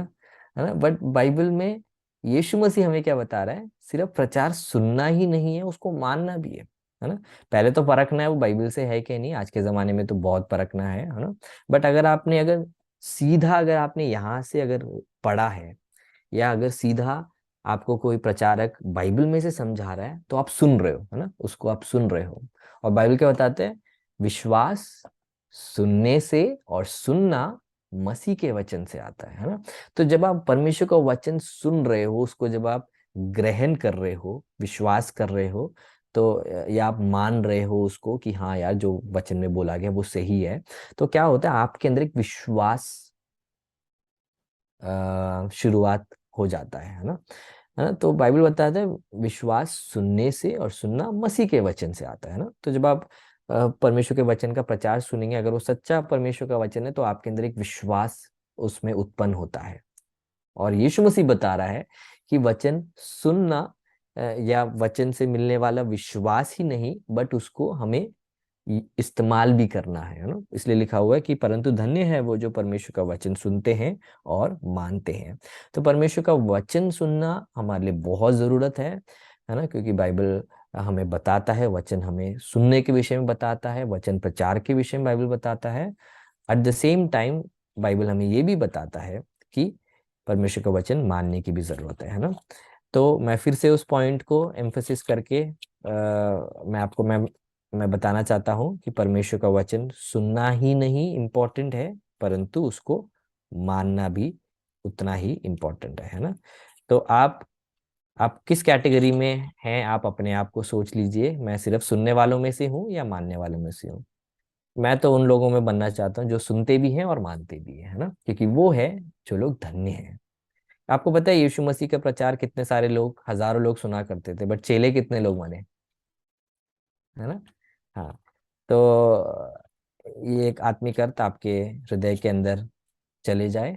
ना। बट बाइबल में यीशु मसीह हमें क्या बता रहा है? सिर्फ प्रचार सुनना ही नहीं है, उसको मानना भी है ना। पहले तो परखना है वो बाइबल से है कि नहीं, आज के जमाने में तो बहुत परखना है ना। बट अगर सीधा अगर आपने यहाँ से अगर पढ़ा है, या अगर सीधा आपको कोई प्रचारक बाइबल में से समझा रहा है, तो आप सुन रहे हो, है ना, उसको आप सुन रहे हो। और बाइबल क्या बताते हैं? विश्वास सुनने से, और सुनना मसीह के वचन से आता है ना। तो जब आप परमेश्वर का वचन सुन रहे हो, उसको जब आप ग्रहण कर रहे हो, विश्वास कर रहे हो, तो या आप मान रहे हो उसको कि हाँ यार, जो वचन में बोला गया वो सही है, तो क्या होता है? आपके अंदर एक विश्वास शुरुआत हो जाता है ना। तो बाइबल बताता है विश्वास सुनने से, और सुनना मसीह के वचन से आता है ना। तो जब आप परमेश्वर के वचन का प्रचार सुनेंगे, अगर वो सच्चा परमेश्वर का वचन है, तो आपके अंदर एक विश्वास उसमें उत्पन्न होता है। और यीशु मसीह बता रहा है कि वचन सुनना या वचन से मिलने वाला विश्वास ही नहीं, बट उसको हमें इस्तेमाल भी करना है ना। इसलिए लिखा हुआ है कि परंतु धन्य है वो जो परमेश्वर का वचन सुनते हैं और मानते हैं। तो परमेश्वर का वचन सुनना हमारे लिए बहुत जरूरत है ना, क्योंकि बाइबल हमें बताता है, वचन हमें सुनने के विषय में बताता है, वचन प्रचार के विषय में बाइबल बताता है। At the same time Bible हमें ये भी बताता है कि परमेश्वर का वचन मानने की भी जरूरत है ना। तो मैं फिर से उस पॉइंट को एम्फेसिस करके मैं बताना चाहता हूँ कि परमेश्वर का वचन सुनना ही नहीं इम्पोर्टेंट है, परंतु उसको मानना भी उतना ही इम्पोर्टेंट है ना। तो आप किस कैटेगरी में हैं? आप अपने आप को सोच लीजिए, मैं सिर्फ सुनने वालों में से हूँ या मानने वालों में से हूँ? मैं तो उन लोगों में बनना चाहता हूँ जो सुनते भी हैं और मानते भी हैं, है ना, क्योंकि वो है जो लोग धन्य हैं। आपको पता है यीशु मसीह का प्रचार कितने सारे लोग, हजारों लोग सुना करते थे, बट चेले कितने लोग बने, है ना। हाँ, तो ये एक आत्मिक अर्थ आपके हृदय के अंदर चले जाए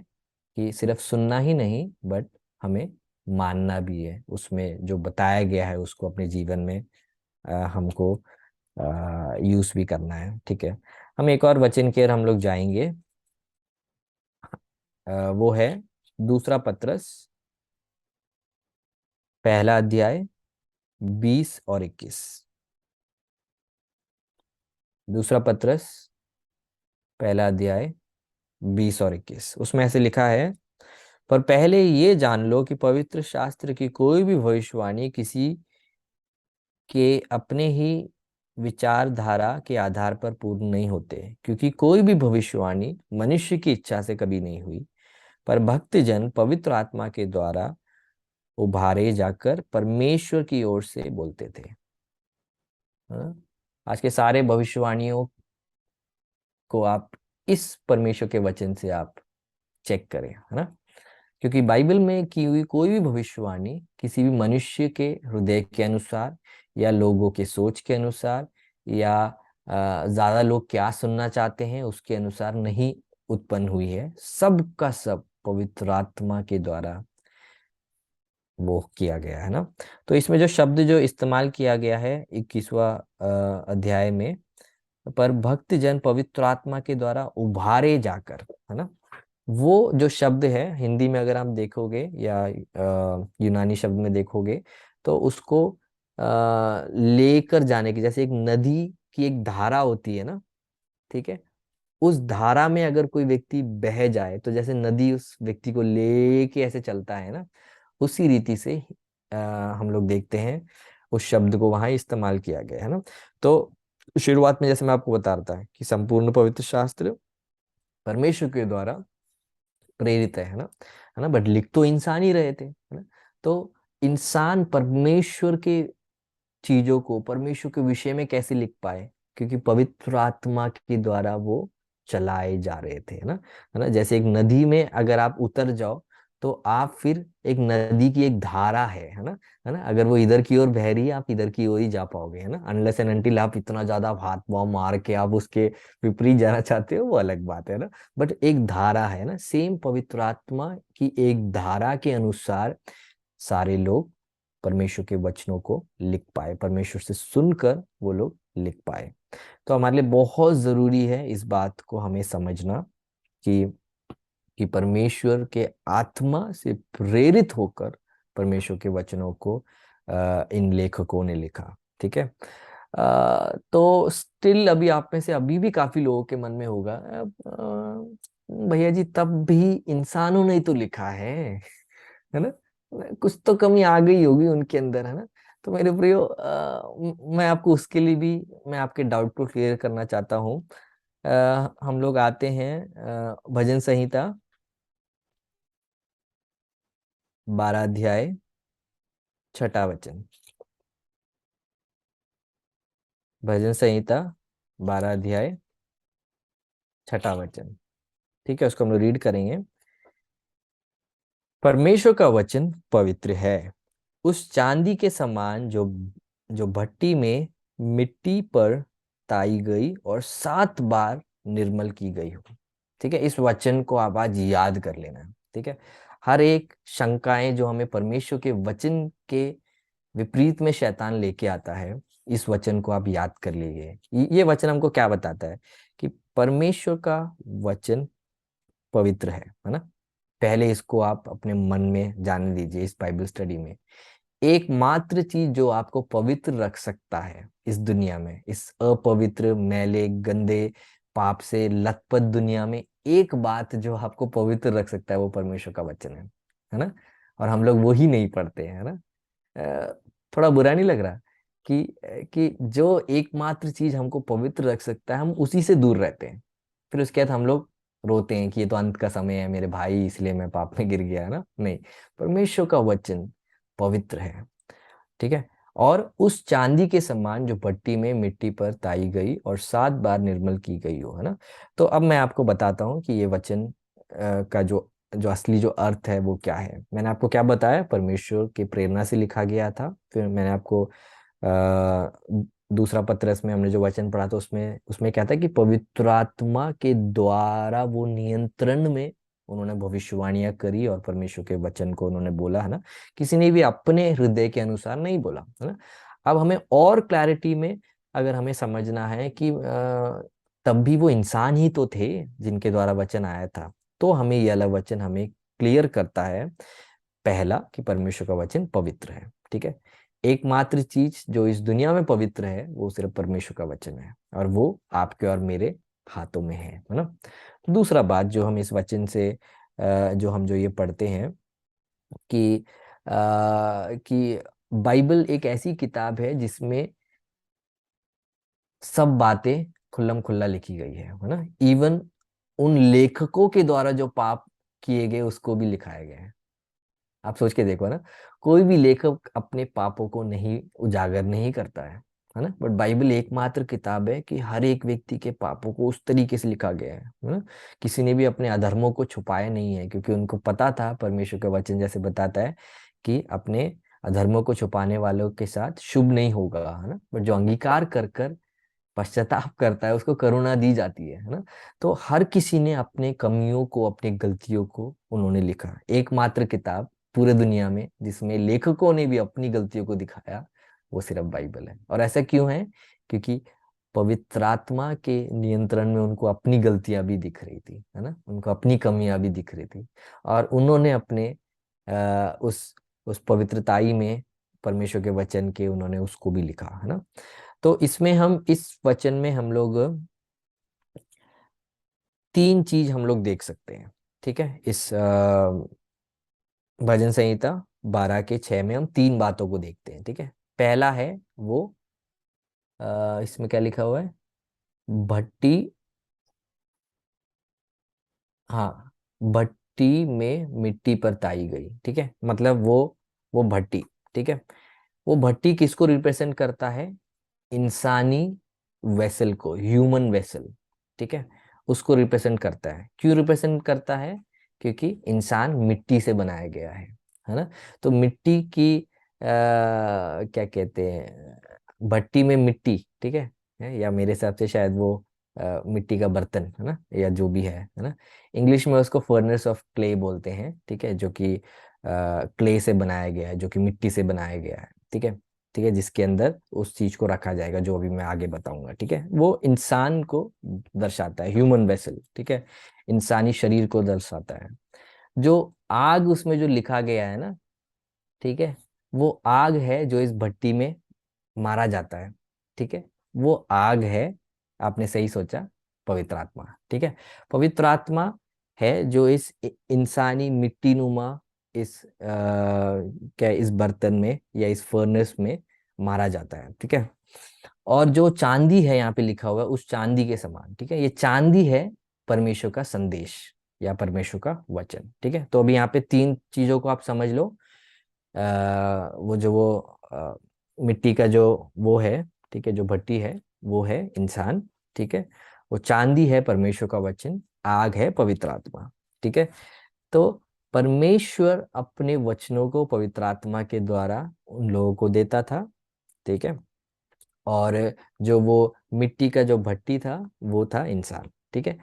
कि सिर्फ सुनना ही नहीं, बट हमें मानना भी है, उसमें जो बताया गया है उसको अपने जीवन में हमको यूज भी करना है। ठीक है, हम एक और वचन की ओर हम लोग जाएंगे। वो है दूसरा पत्रस, पहला अध्याय 20 और 21। दूसरा पत्रस पहला अध्याय 20 और 21, उसमें ऐसे लिखा है, पर पहले ये जान लो कि पवित्र शास्त्र की कोई भी भविष्यवाणी किसी के अपने ही विचारधारा के आधार पर पूर्ण नहीं होते, क्योंकि कोई भी भविष्यवाणी मनुष्य की इच्छा से कभी नहीं हुई, पर भक्तजन पवित्र आत्मा के द्वारा उभारे जाकर परमेश्वर की ओर से बोलते थे। हाँ? आज के सारे भविष्यवाणियों को आप इस परमेश्वर के वचन से आप चेक करें, है ना, क्योंकि बाइबल में की हुई कोई भी भविष्यवाणी किसी भी मनुष्य के हृदय के अनुसार, या लोगों के सोच के अनुसार, या ज्यादा लोग क्या सुनना चाहते हैं उसके अनुसार नहीं उत्पन्न हुई है। सब का सब पवित्र आत्मा के द्वारा वो किया गया है ना। तो इसमें जो शब्द जो इस्तेमाल किया गया है 21वां अध्याय में, पर भक्त जन पवित्र आत्मा के द्वारा उभारे जाकर, है ना, वो जो शब्द है हिंदी में अगर आप देखोगे या यूनानी शब्द में देखोगे तो उसको लेकर जाने की, जैसे एक नदी की एक धारा होती है ना, ठीक है, उस धारा में अगर कोई व्यक्ति बह जाए तो जैसे नदी उस व्यक्ति को लेके ऐसे चलता है ना, उसी रीति से अ, हम लोग देखते हैं उस शब्द को वहां इस्तेमाल किया गया है ना। तो शुरुआत में जैसे मैं आपको बता रहा था कि संपूर्ण पवित्र शास्त्र परमेश्वर के द्वारा प्रेरित है ना, बट लिख तो इंसान ही रहे थे, है ना। तो इंसान परमेश्वर के चीजों को, परमेश्वर के विषय में कैसे लिख पाए, क्योंकि पवित्र आत्मा के द्वारा वो चलाए जा रहे थे, है ना। जैसे एक नदी में अगर आप उतर जाओ तो आप फिर एक नदी की एक धारा है ना, अगर वो इधर की ओर बह रही है आप इधर की ओर ही जा पाओगे, है ना, अनलेस एंड अनटिल आप इतना ज्यादा हाथ पांव मार के आप उसके विपरीत जाना चाहते हो, वो अलग बात है ना। बट एक धारा है ना, सेम पवित्र आत्मा की एक धारा के अनुसार सारे लोग परमेश्वर के वचनों को लिख पाए, परमेश्वर से सुनकर वो लोग लिख पाए। तो हमारे लिए बहुत जरूरी है इस बात को हमें समझना कि परमेश्वर के आत्मा से प्रेरित होकर परमेश्वर के वचनों को इन लेखकों ने लिखा, ठीक है। तो स्टिल अभी आप में से अभी भी काफी लोगों के मन में होगा, भैया जी तब भी इंसानों ने ही तो लिखा है ना, कुछ तो कमी आ गई होगी उनके अंदर, है ना। तो मेरे प्रियो, मैं आपको उसके लिए भी मैं आपके डाउट को क्लियर करना चाहता हूँ। हम लोग आते हैं भजन संहिता 12 अध्याय 6वां वचन। भजन संहिता 12 अध्याय 6वां वचन, ठीक है, उसको हम लोग रीड करेंगे। परमेश्वर का वचन पवित्र है, उस चांदी के समान जो जो भट्टी में मिट्टी पर ताई गई और 7 बार निर्मल की गई हो। ठीक है, इस वचन को आप आज याद कर लेना, ठीक है। हर एक शंकाएं जो हमें परमेश्वर के वचन के विपरीत में शैतान लेके आता है, इस वचन को आप याद कर लीजिए। ये वचन हमको क्या बताता है कि परमेश्वर का वचन पवित्र है ना। पहले इसको आप अपने मन में जाने दीजिए इस बाइबल स्टडी में। एकमात्र चीज जो आपको पवित्र रख सकता है इस दुनिया में, इस अपवित्र मैले गंदे पाप से लथपथ दुनिया में, एक बात जो आपको पवित्र रख सकता है वो परमेश्वर का वचन है ना। और हम लोग वो ही नहीं पढ़ते हैं, है ना। थोड़ा बुरा नहीं लग रहा कि जो एकमात्र चीज हमको पवित्र रख सकता है हम उसी से दूर रहते हैं। फिर उसके बाद हम लोग रोते हैं कि ये तो अंत का समय है मेरे भाई, इसलिए मैं पाप में गिर गया, है ना। नहीं, परमेश्वर का वचन पवित्र है, ठीक है। और उस चांदी के समान जो भट्टी में मिट्टी पर ताई गई और 7 बार निर्मल की गई हो, है ना। तो अब मैं आपको बताता हूँ कि ये वचन का जो जो असली जो अर्थ है वो क्या है। मैंने आपको क्या बताया, परमेश्वर की प्रेरणा से लिखा गया था। फिर मैंने आपको दूसरा पत्रस में हमने जो वचन पढ़ा था उसमें उसमें क्या था कि पवित्र आत्मा के द्वारा वो नियंत्रण में उन्होंने भविष्यवाणियां करी और परमेश्वर के वचन को उन्होंने बोला, है ना। किसी ने भी अपने हृदय के अनुसार नहीं बोला, है ना। अब हमें और क्लैरिटी में अगर हमें समझना है कि तब भी वो इंसान ही तो थे जिनके द्वारा वचन आया था, तो हमें यह वाला वचन हमें क्लियर करता है। पहला कि परमेश्वर का वचन पवित्र है, ठीक है। एकमात्र चीज जो इस दुनिया में पवित्र है वो सिर्फ परमेश्वर का वचन है, और वो आपके और मेरे हाथों में है ना। दूसरा बात जो हम इस वचन से जो ये पढ़ते हैं कि बाइबल एक ऐसी किताब है जिसमें सब बातें खुल्लम खुल्ला लिखी गई है ना। इवन उन लेखकों के द्वारा जो पाप किए गए उसको भी लिखाया गया है। आप सोच के देखो ना, कोई भी लेखक अपने पापों को नहीं उजागर नहीं करता है ना। बट बाइबल एकमात्र किताब है कि हर एक व्यक्ति के पापों को उस तरीके से लिखा गया है ना। किसी ने भी अपने अधर्मों को छुपाया नहीं है, क्योंकि उनको पता था, परमेश्वर का वचन जैसे बताता है कि अपने अधर्मों को छुपाने वालों के साथ शुभ नहीं होगा, है ना। बट जो अंगीकार कर कर पश्चाताप करता है उसको करुणा दी जाती है ना। तो हर किसी ने अपने कमियों को, अपनी गलतियों को उन्होंने लिखा। एकमात्र किताब पूरे दुनिया में जिसमें लेखकों ने भी अपनी गलतियों को दिखाया वो सिर्फ बाइबल है। और ऐसा क्यों है, क्योंकि पवित्रात्मा के नियंत्रण में उनको अपनी गलतियां भी दिख रही थी, है ना, उनको अपनी कमियां भी दिख रही थी। और उन्होंने अपने उस पवित्रताई में परमेश्वर के वचन के उन्होंने उसको भी लिखा, है ना। तो इसमें हम इस वचन में हम लोग तीन चीज हम लोग देख सकते हैं, ठीक है। इस भजन संहिता 12 के 6 में हम तीन बातों को देखते हैं, ठीक है। पहला है वो इसमें क्या लिखा हुआ है, भट्टी, हाँ, भट्टी में मिट्टी पर ताई गई, ठीक है। मतलब वो भट्टी, ठीक है, वो भट्टी किसको रिप्रेजेंट करता है, इंसानी वेसल को, ह्यूमन वेसल, ठीक है, उसको रिप्रेजेंट करता है। क्यों रिप्रेजेंट करता है, क्योंकि इंसान मिट्टी से बनाया गया है ना। तो मिट्टी की क्या कहते हैं, भट्टी में मिट्टी, ठीक है, या मेरे हिसाब से शायद वो मिट्टी का बर्तन, है ना, या जो भी है ना। इंग्लिश में उसको फर्नेस ऑफ क्ले बोलते हैं, ठीक है, जो कि क्ले से बनाया गया है, जो कि मिट्टी से बनाया गया है, ठीक है। ठीक है, जिसके अंदर उस चीज को रखा जाएगा जो अभी मैं आगे बताऊंगा, ठीक है। वो इंसान को दर्शाता है, ह्यूमन वेसल, ठीक है, इंसानी शरीर को दर्शाता है। जो आग उसमें जो लिखा गया है ना, ठीक है, वो आग है जो इस भट्टी में मारा जाता है, ठीक है। वो आग है, आपने सही सोचा, पवित्र आत्मा, ठीक है। पवित्र आत्मा है जो इस इंसानी मिट्टी नुमा इस क्या इस बर्तन में या इस फर्नेस में मारा जाता है, ठीक है। और जो चांदी है यहाँ पे लिखा हुआ है उस चांदी के समान, ठीक है, ये चांदी है परमेश्वर का संदेश या परमेश्वर का वचन, ठीक है। तो अभी यहाँ पे तीन चीजों को आप समझ लो। वो मिट्टी का जो वो है, ठीक है, जो भट्टी है वो है इंसान, ठीक है। वो चांदी है परमेश्वर का वचन, आग है पवित्र आत्मा, ठीक है। तो परमेश्वर अपने वचनों को पवित्र आत्मा के द्वारा उन लोगों को देता था, ठीक है। और जो वो मिट्टी का जो भट्टी था वो था इंसान, ठीक है।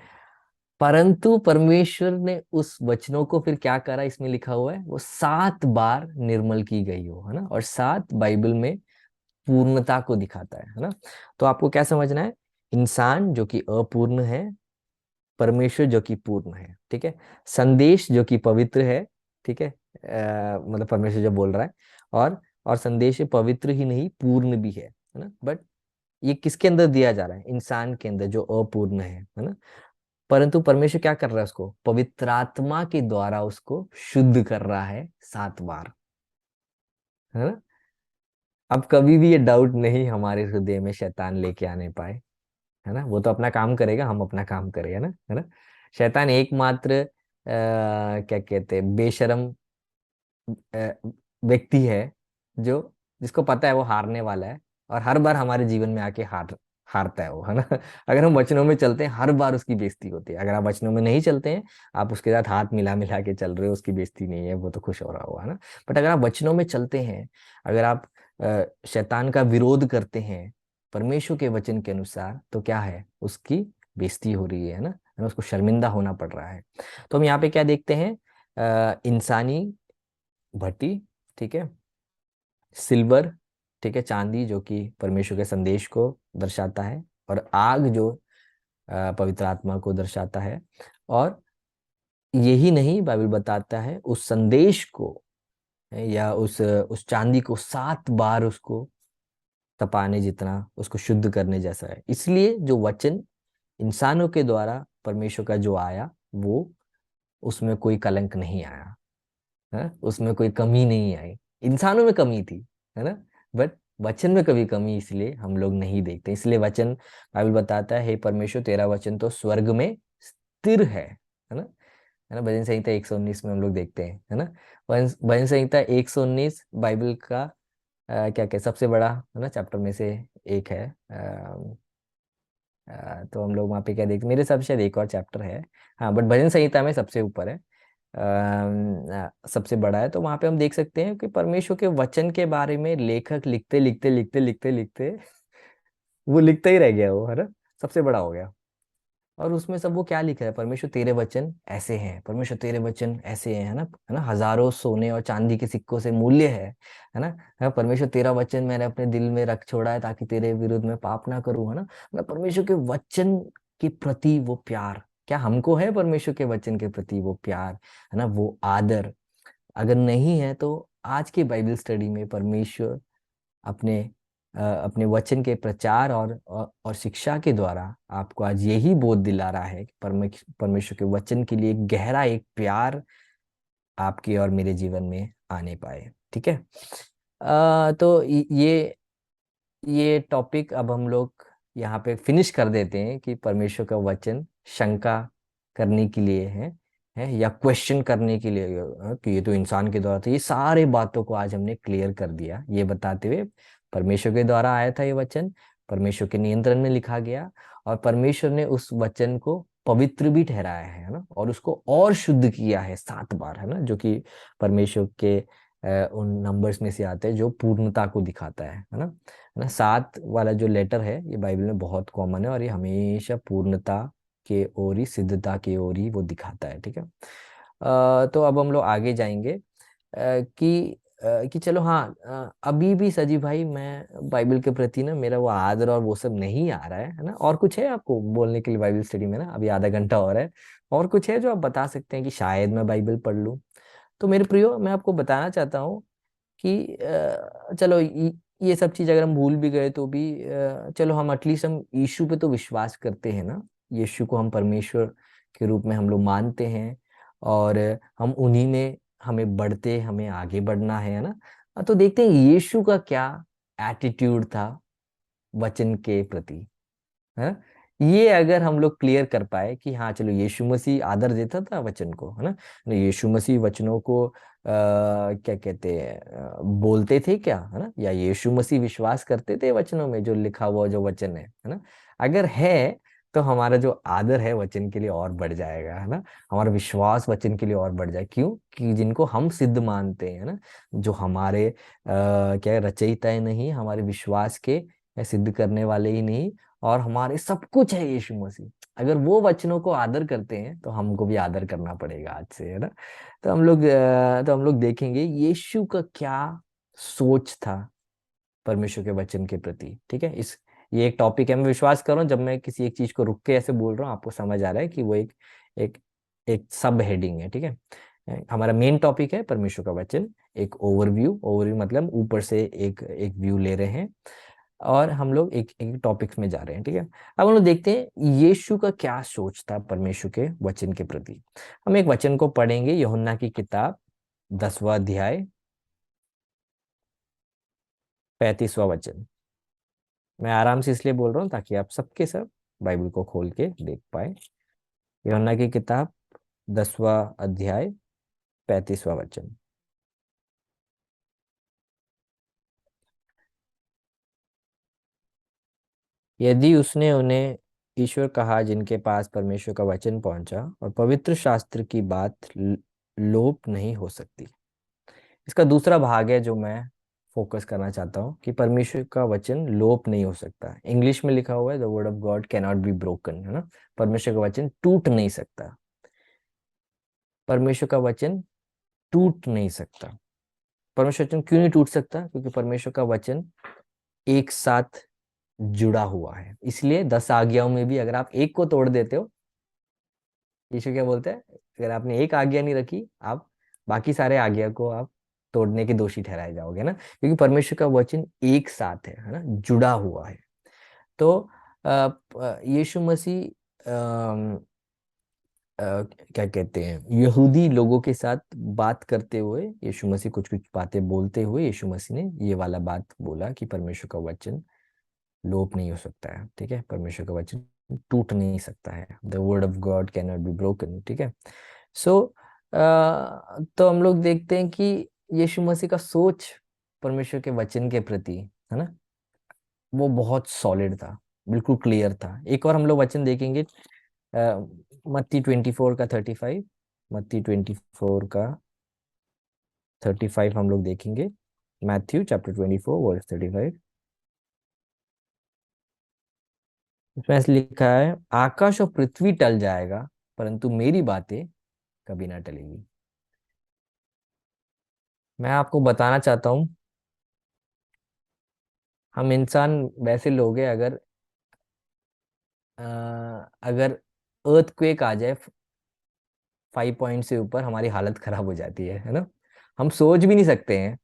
परंतु परमेश्वर ने उस वचनों को फिर क्या करा, इसमें लिखा हुआ है वो 7 बार निर्मल की गई हो, है ना। और 7 बाइबल में पूर्णता को दिखाता है ना। तो आपको क्या समझना है, इंसान जो कि अपूर्ण है, परमेश्वर जो कि पूर्ण है, ठीक है, संदेश जो कि पवित्र है, ठीक है, मतलब परमेश्वर जो बोल रहा है, और संदेश पवित्र ही नहीं पूर्ण भी है ना। बट ये किसके अंदर दिया जा रहा है, इंसान के अंदर जो अपूर्ण है ना। परंतु परमेश्वर क्या कर रहा है, उसको पवित्र आत्मा के द्वारा उसको शुद्ध कर रहा है 7 बार, है ना। अब कभी भी ये डाउट नहीं हमारे हृदय में शैतान लेके आने पाए, है ना। वो तो अपना काम करेगा, हम अपना काम करें, है ना। शैतान एकमात्र क्या कहते हैं, बेशरम व्यक्ति है जो जिसको पता है वो हारने वाला है, और हर बार हमारे जीवन में आके हारता है वो, है ना। अगर हम वचनों में चलते हैं हर बार उसकी बेइज्जती होती है। अगर आप वचनों में नहीं चलते हैं, आप उसके साथ हाथ मिला मिला के चल रहे हो, उसकी बेइज्जती नहीं है, वो तो खुश हो रहा होगा, है ना। बट अगर आप वचनों में चलते हैं, अगर आप शैतान का विरोध करते हैं परमेश्वर के वचन के अनुसार, तो क्या है, उसकी बेइज्जती हो रही है ना, है ना, उसको शर्मिंदा होना पड़ रहा है। तो हम यहाँ पे क्या देखते हैं, इंसानी भट्टी, ठीक है, सिल्वर, ठीक है, चांदी जो कि परमेश्वर के संदेश को दर्शाता है, और आग जो पवित्र आत्मा को दर्शाता है। और यही नहीं, बाइबल बताता है उस संदेश को या उस चांदी को 7 बार उसको तपाने जितना, उसको शुद्ध करने जैसा है। इसलिए जो वचन इंसानों के द्वारा परमेश्वर का जो आया, वो उसमें कोई कलंक नहीं आया, है, उसमें कोई कमी नहीं आई। इंसानों में कमी थी, है ना, बट वचन में कभी कमी इसलिए हम लोग नहीं देखते। इसलिए वचन, बाइबल बताता है, हे परमेश्वर तेरा वचन तो स्वर्ग में स्थिर है ना, है ना। भजन संहिता 119 में हम लोग देखते हैं, है ना। भजन संहिता 119 बाइबल का क्या क्या सबसे बड़ा, है ना, चैप्टर में से एक है। तो हम लोग वहाँ पे क्या देखते, मेरे हिसाब से शायद एक और चैप्टर है, हाँ, बट भजन संहिता में सबसे ऊपर है, सबसे बड़ा है। तो वहां पे हम देख सकते हैं कि परमेश्वर के वचन के बारे में लेखक लिखते लिखते लिखते लिखते लिखते वो लिखता ही रह गया वो, है ना, सबसे बड़ा हो गया। और उसमें सब वो क्या लिख रहा है, परमेश्वर तेरे वचन ऐसे हैं, परमेश्वर तेरे वचन ऐसे हैं, है ना, हजारों सोने और चांदी के सिक्कों से मूल्य है ना। हाँ, परमेश्वर तेरा वचन मैंने अपने दिल में रख छोड़ा है ताकि तेरे विरुद्ध में पाप ना करूं, है ना। मतलब परमेश्वर के वचन के प्रति वो प्यार, क्या हमको है परमेश्वर के वचन के प्रति वो प्यार, है ना, वो आदर? अगर नहीं है तो आज के बाइबल स्टडी में परमेश्वर अपने अपने वचन के प्रचार और शिक्षा के द्वारा आपको आज यही बोध दिला रहा है कि परमेश्वर के वचन के लिए एक गहरा एक प्यार आपके और मेरे जीवन में आने पाए। ठीक है। तो ये टॉपिक अब हम लोग यहाँ पे फिनिश कर देते हैं कि परमेश्वर का वचन शंका करने के लिए है या क्वेश्चन करने के लिए, कि ये तो इंसान के द्वारा था। ये सारे बातों को आज हमने क्लियर कर दिया, ये बताते हुए परमेश्वर के द्वारा आया था ये वचन, परमेश्वर के नियंत्रण में लिखा गया, और परमेश्वर ने उस वचन को पवित्र भी ठहराया है ना, और उसको और शुद्ध किया है 7 बार, है ना, जो कि परमेश्वर के उन नंबर्स में से आते हैं जो पूर्णता को दिखाता है ना। 7 वाला जो लेटर है ये बाइबल में बहुत कॉमन है, और ये हमेशा पूर्णता के ओर ही, सिद्धता के ओर ही वो दिखाता है। ठीक है। तो अब हम लोग आगे जाएंगे कि चलो हाँ, अभी भी सजी भाई मैं बाइबल के प्रति ना मेरा वो आदर और वो सब नहीं आ रहा है ना। और कुछ है आपको बोलने के लिए बाइबल स्टडी में ना? अभी आधा घंटा और है, और कुछ है जो आप बता सकते हैं कि शायद मैं बाइबल पढ़ लूं? तो मेरे प्रियो, मैं आपको बताना चाहता हूँ कि चलो ये सब चीज अगर हम भूल भी गए तो भी चलो हम एटलीस्ट हम यीशु पे तो विश्वास करते हैं ना। यीशु को हम परमेश्वर के रूप में हम लोग मानते हैं, और हम उन्हीं में हमें बढ़ते, हमें आगे बढ़ना है ना। तो देखते हैं यीशु का क्या एटीट्यूड था वचन के प्रति, है ना। ये अगर हम लोग क्लियर कर पाए कि हाँ चलो यीशु मसीह आदर देता था वचन को, है ना, यीशु मसीह वचनों को क्या कहते हैं, बोलते थे क्या, है ना, या यीशु मसीह विश्वास करते थे वचनों में जो लिखा हुआ जो वचन है ना। अगर है तो हमारा जो आदर है वचन के लिए और बढ़ जाएगा, है ना। हमारा विश्वास वचन के लिए और बढ़ जाए, क्यों? कि जिनको हम सिद्ध मानते हैं ना, जो हमारे क्या रचयिता नहीं, हमारे विश्वास के सिद्ध करने वाले ही नहीं, और हमारे सब कुछ है यीशु मसीह। अगर वो वचनों को आदर करते हैं तो हमको भी आदर करना पड़ेगा आज से, है ना। तो हम लोग देखेंगे यीशु का क्या सोच था परमेश्वर के वचन के प्रति। ठीक है। ये एक टॉपिक है, मैं विश्वास कर रहा हूँ जब मैं किसी एक चीज को रुक के ऐसे बोल रहा हूँ आपको समझ आ रहा है कि वो एक एक सब हेडिंग है। ठीक है। हमारा मेन टॉपिक है परमेश्वर का वचन, एक ओवरव्यू। ओवरव्यू मतलब ऊपर से एक एक व्यू ले रहे हैं, और हम लोग एक एक टॉपिक्स में जा रहे हैं। ठीक है। अब हम लोग देखते हैं यीशु का क्या सोच था परमेश्वर के वचन के प्रति। हम एक वचन को पढ़ेंगे, यूहन्ना की किताब 10वां अध्याय 35वां वचन। मैं आराम से इसलिए बोल रहा हूँ ताकि आप सबके सब बाइबल को खोल के देख पाए। यूहन्ना की किताब 10वां अध्याय 35वां वचन। यदि उसने उन्हें ईश्वर कहा जिनके पास परमेश्वर का वचन पहुंचा, और पवित्र शास्त्र की बात लोप नहीं हो सकती। इसका दूसरा भाग है जो मैं फोकस करना चाहता हूँ कि परमेश्वर का वचन लोप नहीं हो सकता। इंग्लिश में लिखा हुआ है the word of God can not be broken, है ना। परमेश्वर का वचन टूट नहीं सकता। परमेश्वर का वचन टूट नहीं सकता। परमेश्वर वचन क्यों नहीं टूट सकता? क्योंकि परमेश्वर का वचन एक साथ जुड़ा हुआ है। इसलिए 10 आज्ञाओं में भी अगर आप एक को तोड़ देते हो, यीशु क्या बोलते हैं, अगर आपने एक आज्ञा नहीं रखी, आप बाकी सारे आज्ञा को आप तोड़ने के दोषी ठहराए जाओगे ना। क्योंकि परमेश्वर का वचन एक साथ है ना, जुड़ा हुआ है। तो यीशु मसीह क्या कहते हैं, यहूदी लोगों के साथ बात करते हुए यीशु मसीह कुछ कुछ बातें बोलते हुए यीशु मसीह ने ये वाला बात बोला कि परमेश्वर का वचन लोप नहीं हो सकता है। ठीक है। परमेश्वर का वचन टूट नहीं सकता है। The word of God can not be broken. ठीक है। सो तो हम लोग देखते हैं कि यीशु मसीह का सोच परमेश्वर के वचन के प्रति, है ना, वो बहुत सॉलिड था, बिल्कुल क्लियर था। एक और हम लोग वचन देखेंगे, मत्ती 24 का 35। मत्ती 24 का 35 हम लोग देखेंगे। Matthew chapter 24 verse 35। इसमें ऐसे लिखा है, आकाश और पृथ्वी टल जाएगा परंतु मेरी बातें कभी ना टलेगी। मैं आपको बताना चाहता हूँ, हम इंसान वैसे लोग हैं, अगर अर्थक्वेक आ जाए 5 पॉइंट से ऊपर, हमारी हालत खराब हो जाती है ना। हम सोच भी नहीं सकते हैं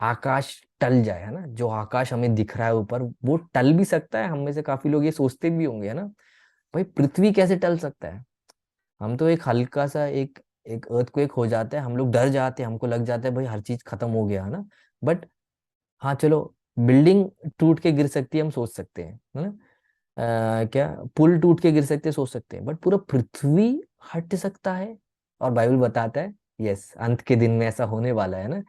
आकाश टल जाए, है ना। जो आकाश हमें दिख रहा है ऊपर, वो टल भी सकता है। हम में से काफी लोग ये सोचते भी होंगे, है ना। भाई पृथ्वी कैसे टल सकता है। हम तो एक हल्का सा एक एक अर्थक्वेक हो जाता है, हम लोग डर जाते हैं, हमको लग जाता है भाई हर चीज खत्म हो गया, है ना। बट हाँ चलो, बिल्डिंग टूट के गिर सकती है, हम सोच सकते हैं, है ना। क्या पुल टूट के गिर सकते हैं, सोच सकते हैं, बट पूरा पृथ्वी हट सकता है। और बाइबल बताता है, यस, अंत के दिन में ऐसा होने वाला है ना।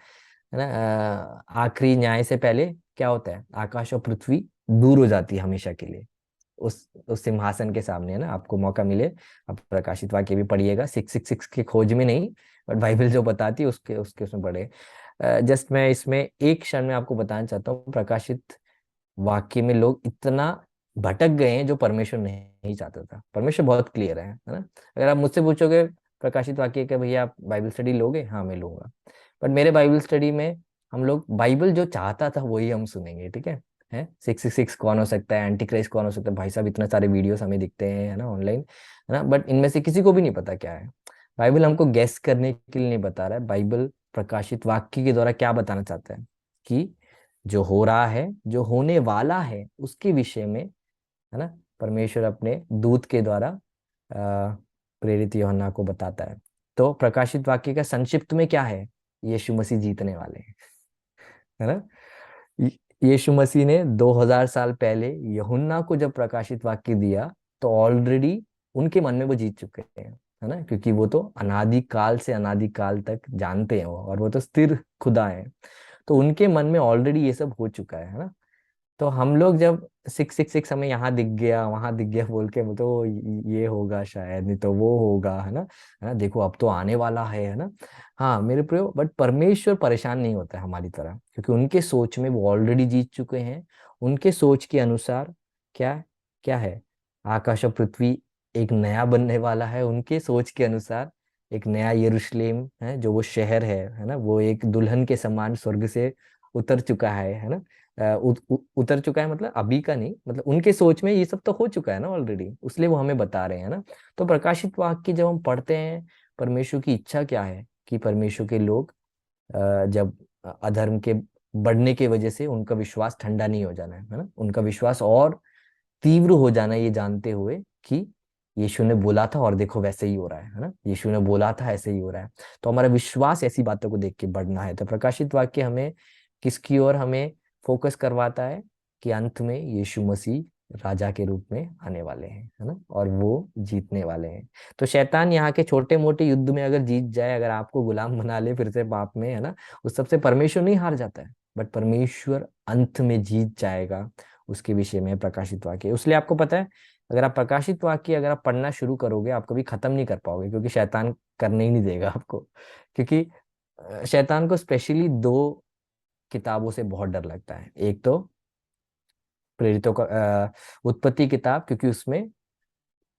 आखिरी न्याय से पहले क्या होता है, आकाश और पृथ्वी दूर हो जाती है हमेशा के लिए उस सिंहासन के सामने, है ना। आपको मौका मिले, आप प्रकाशित वाक्य भी पढ़िएगा, 666 के खोज में नहीं, बट बाइबल जो बताती है उसके उसके उसमें पढ़े। जस्ट मैं इसमें एक क्षण में आपको बताना चाहता हूँ, प्रकाशित वाक्य में लोग इतना भटक गए हैं जो परमेश्वर नहीं चाहता था। परमेश्वर बहुत क्लियर है ना। अगर आप मुझसे पूछोगे प्रकाशित वाक्य के, भैया आप बाइबल स्टडी लोगे, हाँ मैं लूंगा। बट मेरे बाइबल स्टडी में हम लोग बाइबल जो चाहता था वही हम सुनेंगे, ठीक है 666 कौन हो सकता है, एंटी क्राइस्ट कौन हो सकता है, भाई साहब इतने सारे वीडियोस हमें दिखते हैं, है ना, ऑनलाइन, है ना। बट इनमें से किसी को भी नहीं पता क्या है। बाइबल हमको गैस करने के लिए नहीं बता रहा है। बाइबल प्रकाशित वाक्य के द्वारा क्या बताना चाहता है कि जो हो रहा है, जो होने वाला है, उसके विषय में, है ना, परमेश्वर अपने दूत के द्वारा प्रेरित यूहन्ना को बताता है। तो प्रकाशित वाक्य का संक्षिप्त में क्या है, यीशु मसीह जीतने वाले हैं, है ना। यीशु मसीह ने 2000 साल पहले यूहन्ना को जब प्रकाशित वाक्य दिया, तो ऑलरेडी उनके मन में वो जीत चुके हैं, है ना, क्योंकि वो तो अनादि काल से अनादि काल तक जानते हैं वो, और वो तो स्थिर खुदा है। तो उनके मन में ऑलरेडी ये सब हो चुका है ना। तो हम लोग जब 666 हमें यहाँ दिख गया वहां दिख गया बोल के, तो ये होगा शायद, नहीं तो वो होगा, है ना, देखो अब तो आने वाला है ना। हाँ मेरे प्रियो, बट परमेश्वर परेशान नहीं होता है हमारी तरह, क्योंकि उनके सोच में वो ऑलरेडी जीत चुके हैं। उनके सोच के अनुसार क्या क्या है, आकाश और पृथ्वी एक नया बनने वाला है। उनके सोच के अनुसार एक नया यरूशलेम है, जो वो शहर है ना, वो एक दुल्हन के समान स्वर्ग से उतर चुका है ना। उतर चुका है मतलब अभी का नहीं, मतलब उनके सोच में ये सब तो हो चुका है ना ऑलरेडी, इसलिए वो हमें बता रहे हैं ना। तो प्रकाशित वाक्य जब हम पढ़ते हैं, परमेश्वर की इच्छा क्या है कि परमेश्वर के लोग जब अधर्म के बढ़ने की वजह से उनका विश्वास ठंडा नहीं हो जाना है ना, उनका विश्वास और तीव्र हो जाना, ये जानते हुए कि यीशु ने बोला था और देखो वैसे ही हो रहा है ना, यीशु ने बोला था ऐसे ही हो रहा है। तो हमारा विश्वास ऐसी बातों को देख के बढ़ना है। तो प्रकाशित वाक्य हमें किसकी ओर हमें फोकस करवाता है कि अंत में यीशु मसीह राजा के रूप में आने वाले हैं, है ना, और वो जीतने वाले हैं। तो शैतान यहाँ के छोटे मोटे युद्ध में अगर जीत जाए, अगर आपको गुलाम बना ले फिर से पाप में, है ना, उस सबसे परमेश्वर नहीं हार जाता है, बट परमेश्वर अंत में जीत जाएगा। उसके विषय में प्रकाशित वाक्य, इसलिए आपको पता है, अगर आप प्रकाशित वाक्य अगर आप पढ़ना शुरू करोगे, आप कभी खत्म नहीं कर पाओगे, क्योंकि शैतान करने ही नहीं देगा आपको। क्योंकि शैतान को स्पेशली दो किताबों से बहुत डर लगता है। एक तो प्रेरितों का उत्पत्ति किताब, क्योंकि उसमें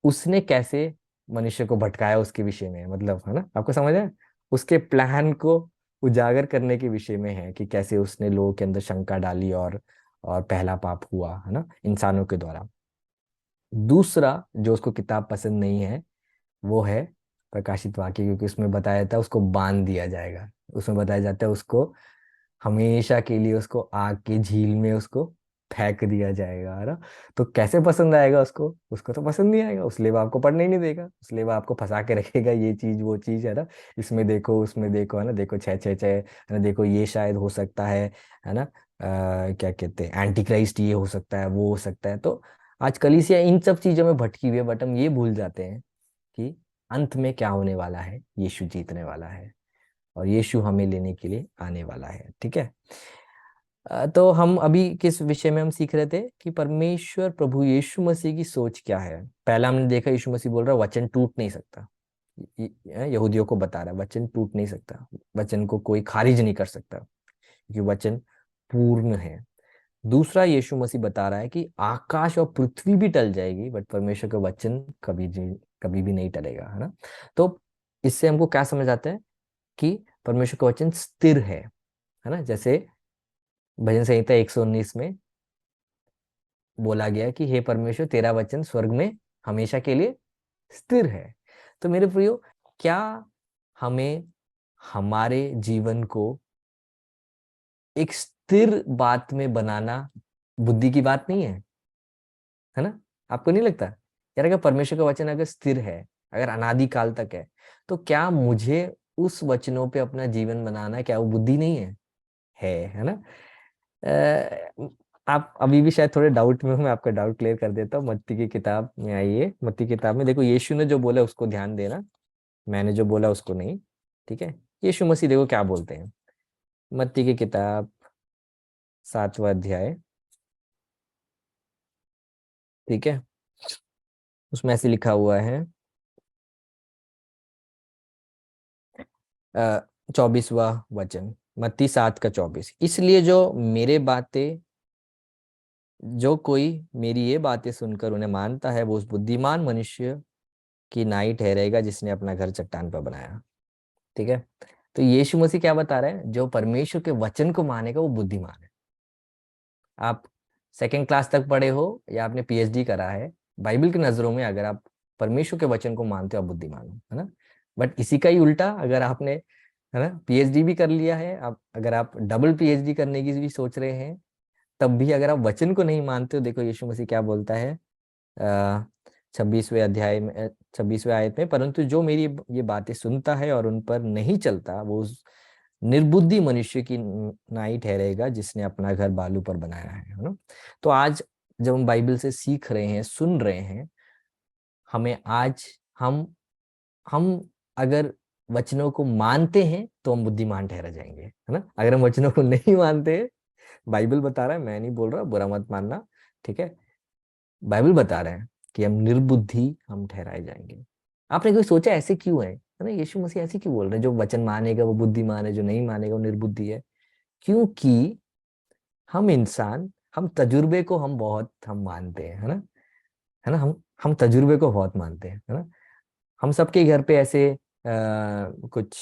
उसने कैसे मनुष्य को भटकाया उसके विषय में, मतलब, है ना, आपको समझ है, उसके प्लान को उजागर करने के विषय में है कि कैसे उसने लोगों के अंदर शंका डाली और पहला पाप हुआ, है ना, इंसानों के द्वारा। दूसरा जो उसको किताब पसंद नहीं है, वो है प्रकाशित वाक्य, क्योंकि उसमें बताया जाता है उसको बांध दिया जाएगा। उसमें बताया जाता है उसको हमेशा के लिए उसको आग की झील में उसको फेंक दिया जाएगा, है ना। तो कैसे पसंद आएगा उसको, उसको तो पसंद नहीं आएगा, इसलिए वो आपको पढ़ने ही नहीं देगा, इसलिए वो आपको फंसा के रखेगा, ये चीज वो चीज, है ना, इसमें देखो उसमें देखो, है ना, देखो छः छः छः, है ना, देखो ये शायद हो सकता है ना। क्या कहते हैं, एंटी क्राइस्ट ये हो सकता है, वो हो सकता है। तो आज कलीसिया इन सब चीजों में भटकी हुई है, बट हम ये भूल जाते हैं कि अंत में क्या होने वाला है, यीशु जीतने वाला है और यीशु हमें लेने के लिए आने वाला है, ठीक है। तो हम अभी किस विषय में हम सीख रहे थे कि परमेश्वर प्रभु यीशु मसीह की सोच क्या है। पहला हमने देखा, यीशु मसीह बोल रहा है वचन टूट नहीं सकता। यहूदियों को बता रहा है वचन टूट नहीं सकता, वचन को कोई खारिज नहीं कर सकता, क्योंकि वचन पूर्ण है। दूसरा, यीशु मसीह बता रहा है कि आकाश और पृथ्वी भी टल जाएगी बट परमेश्वर का वचन कभी भी नहीं टलेगा, है ना। तो इससे हमको क्या समझ आता है कि परमेश्वर का वचन स्थिर है ना। जैसे भजन संहिता 119 में बोला गया कि हे परमेश्वर, तेरा वचन स्वर्ग में हमेशा के लिए स्थिर है। तो मेरे प्रियो, क्या हमें हमारे जीवन को एक स्थिर बात में बनाना बुद्धि की बात नहीं है ना? आपको नहीं लगता यार, अगर परमेश्वर का वचन अगर स्थिर है, अगर अनादि काल तक है, तो क्या मुझे उस वचनों पे अपना जीवन बनाना, क्या वो बुद्धि नहीं है ना? आप अभी भी शायद थोड़े डाउट में हो, मैं आपका डाउट क्लियर कर देता हूँ। मत्ती की किताब में आइए। मत्ती की किताब में देखो, यीशु ने जो बोला उसको ध्यान देना, मैंने जो बोला उसको नहीं, ठीक है। यीशु मसीह देखो क्या बोलते हैं। मत्ती की किताब 7वां अध्याय, ठीक है, उसमें ऐसे लिखा हुआ है 24वां वचन, मत्ती 7 का 24। इसलिए जो कोई मेरी ये बातें सुनकर उन्हें मानता है, वो उस बुद्धिमान मनुष्य की नाई ठहरेगा जिसने अपना घर चट्टान पर बनाया, ठीक है। तो यीशु मसीह क्या बता रहे हैं, जो परमेश्वर के वचन को मानेगा वो बुद्धिमान है। आप सेकंड क्लास तक पढ़े हो या आपने पीएचडी करा है, बाइबल की नजरों में अगर आप परमेश्वर के वचन को मानते हो, आप बुद्धिमान हो, है ना। बट इसी का ही उल्टा, अगर आपने, है ना, पीएचडी भी कर लिया है, आप अगर आप डबल पीएचडी करने की भी सोच रहे हैं, तब भी अगर आप वचन को नहीं मानते हो, देखो यीशु मसीह क्या बोलता है 26वें अध्याय में, 26वें आयत में, परंतु जो मेरी ये बातें सुनता है और उन पर नहीं चलता, वो उस निर्बुद्धि मनुष्य की नाई ठहरेगा जिसने अपना घर बालू पर बनाया है ना। तो आज जब हम बाइबल से सीख रहे हैं, सुन रहे हैं, हमें आज हम अगर वचनों को मानते हैं तो हम बुद्धिमान ठहरा जाएंगे, है ना। अगर हम वचनों को नहीं मानते, बाइबल बता रहा है, मैं नहीं बोल रहा, बुरा मत मानना, ठीक है। बाइबल बता रहे हैं कि हम ठहराए जाएंगे। आपने कोई सोचा ऐसे क्यों है ना? यीशु मसीह ऐसे क्यों बोल रहे हैं, जो वचन मानेगा वो बुद्धिमान है, जो नहीं मानेगा वो निर्बुद्धि है? क्योंकि हम इंसान, हम तजुर्बे को हम मानते हैं, है ना। हम तजुर्बे को बहुत मानते हैं, है ना। हम सबके घर पे ऐसे कुछ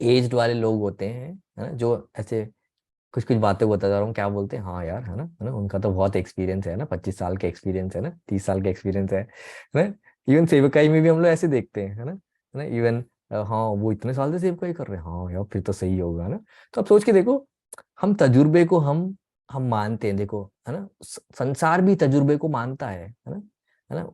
एज्ड वाले लोग होते हैं, है ना, जो ऐसे कुछ कुछ बातें बताता रहा हूँ, क्या बोलते हैं, हाँ यार, है ना, उनका तो बहुत एक्सपीरियंस है ना, 25 साल का एक्सपीरियंस है ना, 30 साल का एक्सपीरियंस है ना। इवन सेवकाई में भी हम लोग ऐसे देखते हैं, है ना इवन, हाँ वो इतने साल से सेवकाई कर रहे हैं, हाँ यार फिर तो सही होगा ना। तो आप सोच के देखो, हम तजुर्बे को हम मानते हैं, देखो, है ना। संसार भी तजुर्बे को मानता है ना।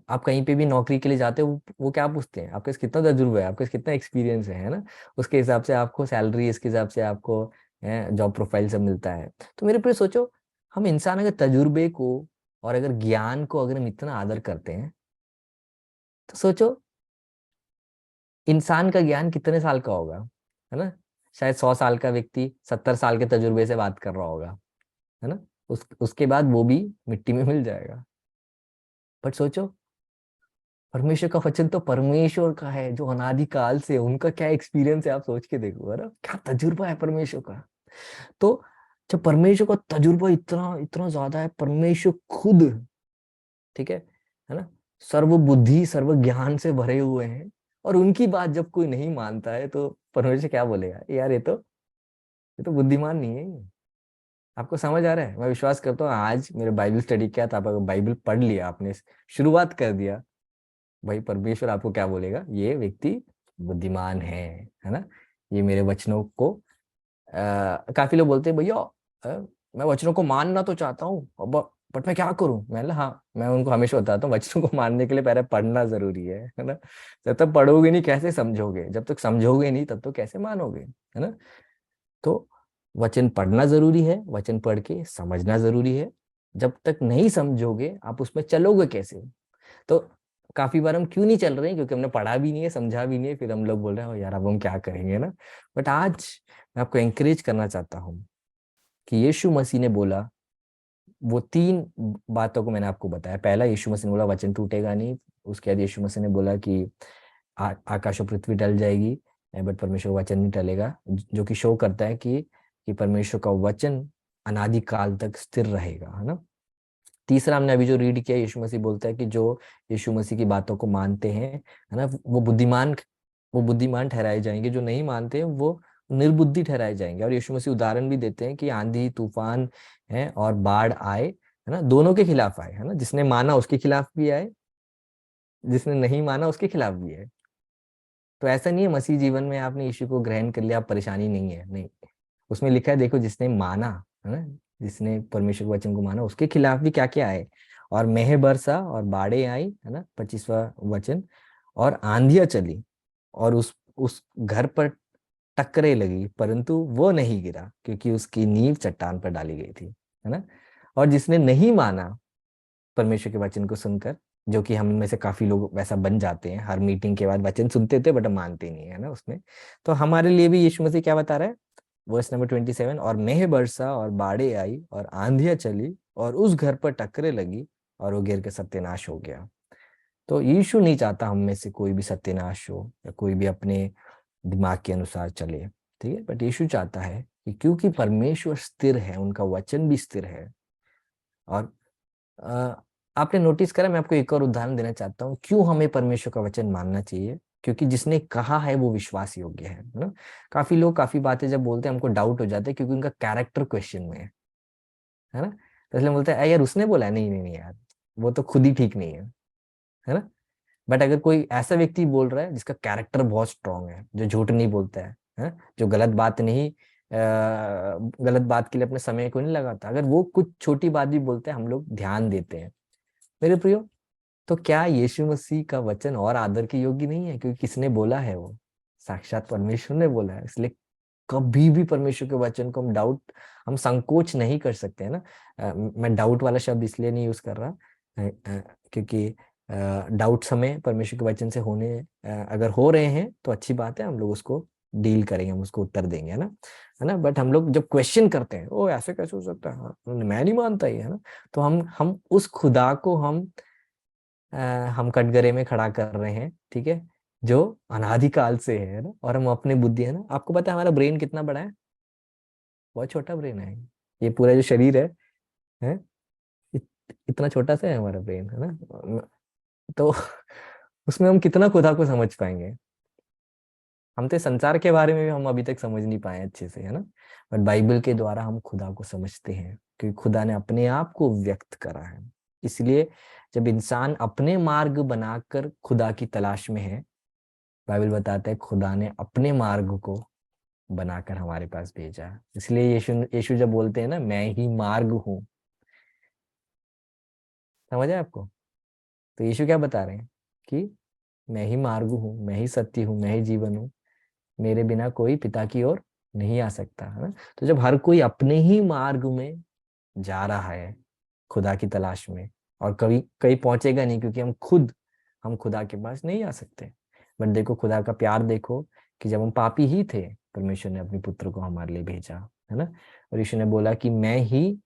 आप कहीं पे भी नौकरी के लिए जाते हो, वो क्या पूछते हैं, आपके पास कितना तजुर्बा है, आपके पास कितना एक्सपीरियंस है ना। उसके हिसाब से आपको सैलरी, इसके हिसाब से आपको जॉब प्रोफाइल सब मिलता है। तो मेरे पे सोचो, हम इंसान अगर तजुर्बे को और अगर ज्ञान को अगर हम इतना आदर करते हैं, तो सोचो इंसान का ज्ञान कितने साल का होगा, है ना। शायद 100 साल का व्यक्ति 70 साल के तजुर्बे से बात कर रहा होगा, है ना। उसके बाद वो भी मिट्टी में मिल जाएगा। बट सोचो, परमेश्वर का वचन तो परमेश्वर का है, जो अनादि काल से, उनका क्या एक्सपीरियंस है, आप सोच के देखो, है ना, क्या तजुर्बा है परमेश्वर का। तो जब परमेश्वर का तजुर्बा इतना इतना ज्यादा है, परमेश्वर खुद, ठीक है ना, सर्व बुद्धि सर्व ज्ञान से भरे हुए हैं, और उनकी बात जब कोई नहीं मानता है, तो परमेश्वर क्या बोलेगा, यार ये तो बुद्धिमान नहीं है ये। आपको समझ आ रहा है? मैं विश्वास करता हूँ आज मेरे बाइबल स्टडी किया था, आप अगर बाइबल पढ़ लिया, आपने शुरुआत कर दिया, भाई परमेश्वर आपको क्या बोलेगा, ये व्यक्ति बुद्धिमान है ना। ये मेरे वचनों को, काफी लोग बोलते हैं भैया, मैं वचनों को मानना तो चाहता हूँ, बट मैं क्या करूं? हाँ, मैं उनको हमेशा बताता हूँ, वचनों को मानने के लिए पहले पढ़ना जरूरी है ना। जब तक पढ़ोगे नहीं कैसे समझोगे, जब तक समझोगे नहीं तब तो कैसे मानोगे, है ना। तो वचन पढ़ना जरूरी है, वचन पढ़ के समझना जरूरी है। जब तक नहीं समझोगे आप उसमें चलोगे कैसे? तो काफी बार हम क्यों नहीं चल रहे हैं, क्योंकि हमने पढ़ा भी नहीं है, समझा भी नहीं है, फिर हम लोग बोल रहे हैं, "ओ यार अब हम क्या करेंगे ना।" बट आज मैं आपको एंकरेज करना चाहता हूँ कि यीशु मसीह ने बोला, वो 3 बातों को मैंने आपको बताया। पहला, यीशु मसीह ने बोला वचन टूटेगा नहीं। उसके बाद यीशु मसीह ने बोला कि आकाश और पृथ्वी टल जाएगी, बट परमेश्वर का वचन नहीं टलेगा, जो कि शो करता है कि परमेश्वर का वचन अनादिकाल तक स्थिर रहेगा, है ना। तीसरा हमने अभी जो रीड किया, यीशु मसीह बोलता है कि जो यीशु मसीह की बातों को मानते हैं, है ना, वो बुद्धिमान ठहराए जाएंगे, जो नहीं मानते हैं वो निर्बुद्धि ठहराए जाएंगे। और यीशु मसीह उदाहरण भी देते हैं कि आंधी तूफान है और बाढ़ आए, है ना, दोनों के खिलाफ आए, है ना, जिसने माना उसके खिलाफ भी आए, जिसने नहीं माना उसके खिलाफ भी आए। तो ऐसा नहीं है मसीह जीवन में आपने यीशु को ग्रहण कर लिया, आप परेशानी नहीं है, नहीं। उसमें लिखा है, देखो जिसने माना, है ना, जिसने परमेश्वर के वचन को माना उसके खिलाफ भी क्या क्या आए। और मेह बरसा और बाढ़ें आई, है ना, 25वां वचन। और आंधियां चली और उस घर पर टक्करें लगी, परंतु वो नहीं गिरा, क्योंकि उसकी नींव चट्टान पर डाली गई थी, है ना। और जिसने नहीं माना परमेश्वर के वचन को सुनकर, जो कि हम में से काफी लोग वैसा बन जाते हैं, हर मीटिंग के बाद वचन सुनते थे बट हम मानते नहीं है ना उसमें। तो हमारे लिए भी यीशु मसीह क्या बता रहा है, वर्स नंबर 27, और मेह बरसा और बाढ़ें आई और आंधियां चली और उस घर पर टक्करें लगी और वो गिर के सत्यानाश हो गया। तो यीशु नहीं चाहता हम में से कोई भी सत्यानाश हो या कोई भी अपने दिमाग के अनुसार चले, ठीक है। बट यीशु चाहता है कि क्योंकि परमेश्वर स्थिर है, उनका वचन भी स्थिर है। और अ, आपने नोटिस करा, मैं आपको एक और उदाहरण देना चाहता हूँ क्यों हमें परमेश्वर का वचन मानना चाहिए। क्योंकि जिसने कहा है वो विश्वास योग्य है ना। काफी लोग काफी बातें जब बोलते हैं हमको डाउट हो जाता है, क्योंकि उनका कैरेक्टर क्वेश्चन में है ना। तो इसलिए बोलते हैं, यार उसने बोला है, नहीं नहीं नहीं यार, वो तो खुद ही ठीक नहीं है ना। बट अगर कोई ऐसा व्यक्ति बोल रहा है जिसका कैरेक्टर बहुत स्ट्रांग है, जो झूठ नहीं बोलता है, जो गलत बात के लिए अपने समय को नहीं लगाता, अगर वो कुछ छोटी बात भी बोलते हैं हम लोग ध्यान देते हैं, मेरे प्रियो, तो क्या यीशु मसीह का वचन और आदर के योग्य नहीं है? क्योंकि किसने बोला है? वो साक्षात परमेश्वर ने बोला है। इसलिए कभी भी परमेश्वर के वचन को हम संकोच नहीं कर सकते, है ना। मैं डाउट वाला शब्द इसलिए नहीं यूज कर रहा, क्योंकि डाउट्स हमें परमेश्वर के वचन से अगर हो रहे हैं तो अच्छी बात है, हम लोग उसको डील करेंगे, हम उसको उत्तर देंगे, है ना। बट हम लोग जब क्वेश्चन करते हैं, ओ ऐसे कैसे हो सकता है, हाँ, मैं नहीं मानता ये, है ना। तो हम उस खुदा को अ, हम कटघरे में खड़ा कर रहे हैं, ठीक है, जो अनादिकाल से है ना। और हम अपनी बुद्धि, है ना, आपको पता है हमारा ब्रेन कितना बड़ा है? बहुत छोटा ब्रेन है। ये पूरा जो शरीर है, इत, इतना छोटा सा है हमारा ब्रेन, है ना। तो उसमें हम कितना खुदा को समझ पाएंगे? हम तो संसार के बारे में भी हम अभी तक समझ नहीं पाए अच्छे से, है ना। बट बाइबल के द्वारा हम खुदा को समझते हैं, क्योंकि खुदा ने अपने आप को व्यक्त करा है। इसलिए जब इंसान अपने मार्ग बनाकर खुदा की तलाश में है, बाइबल बताता है खुदा ने अपने मार्ग को बनाकर हमारे पास भेजा। इसलिए यीशु यीशु जब बोलते हैं ना, मैं ही मार्ग हूँ, समझ आया आपको? तो यीशु क्या बता रहे हैं कि मैं ही मार्ग हूँ, मैं ही सत्य हूँ, मैं ही जीवन हूँ, मेरे बिना कोई पिता की ओर नहीं आ सकता, है ना। तो जब हर कोई अपने ही मार्ग में जा रहा है खुदा की तलाश में, और कभी कहीं पहुंचेगा नहीं, क्योंकि हम खुदा के पास नहीं आ सकते। बट देखो खुदा का प्यार देखो, कि जब हम पापी ही थे, परमेश्वर ने अपने पुत्र को हमारे लिए भेजा, है ना। और यीशु ने बोला कि मैं ही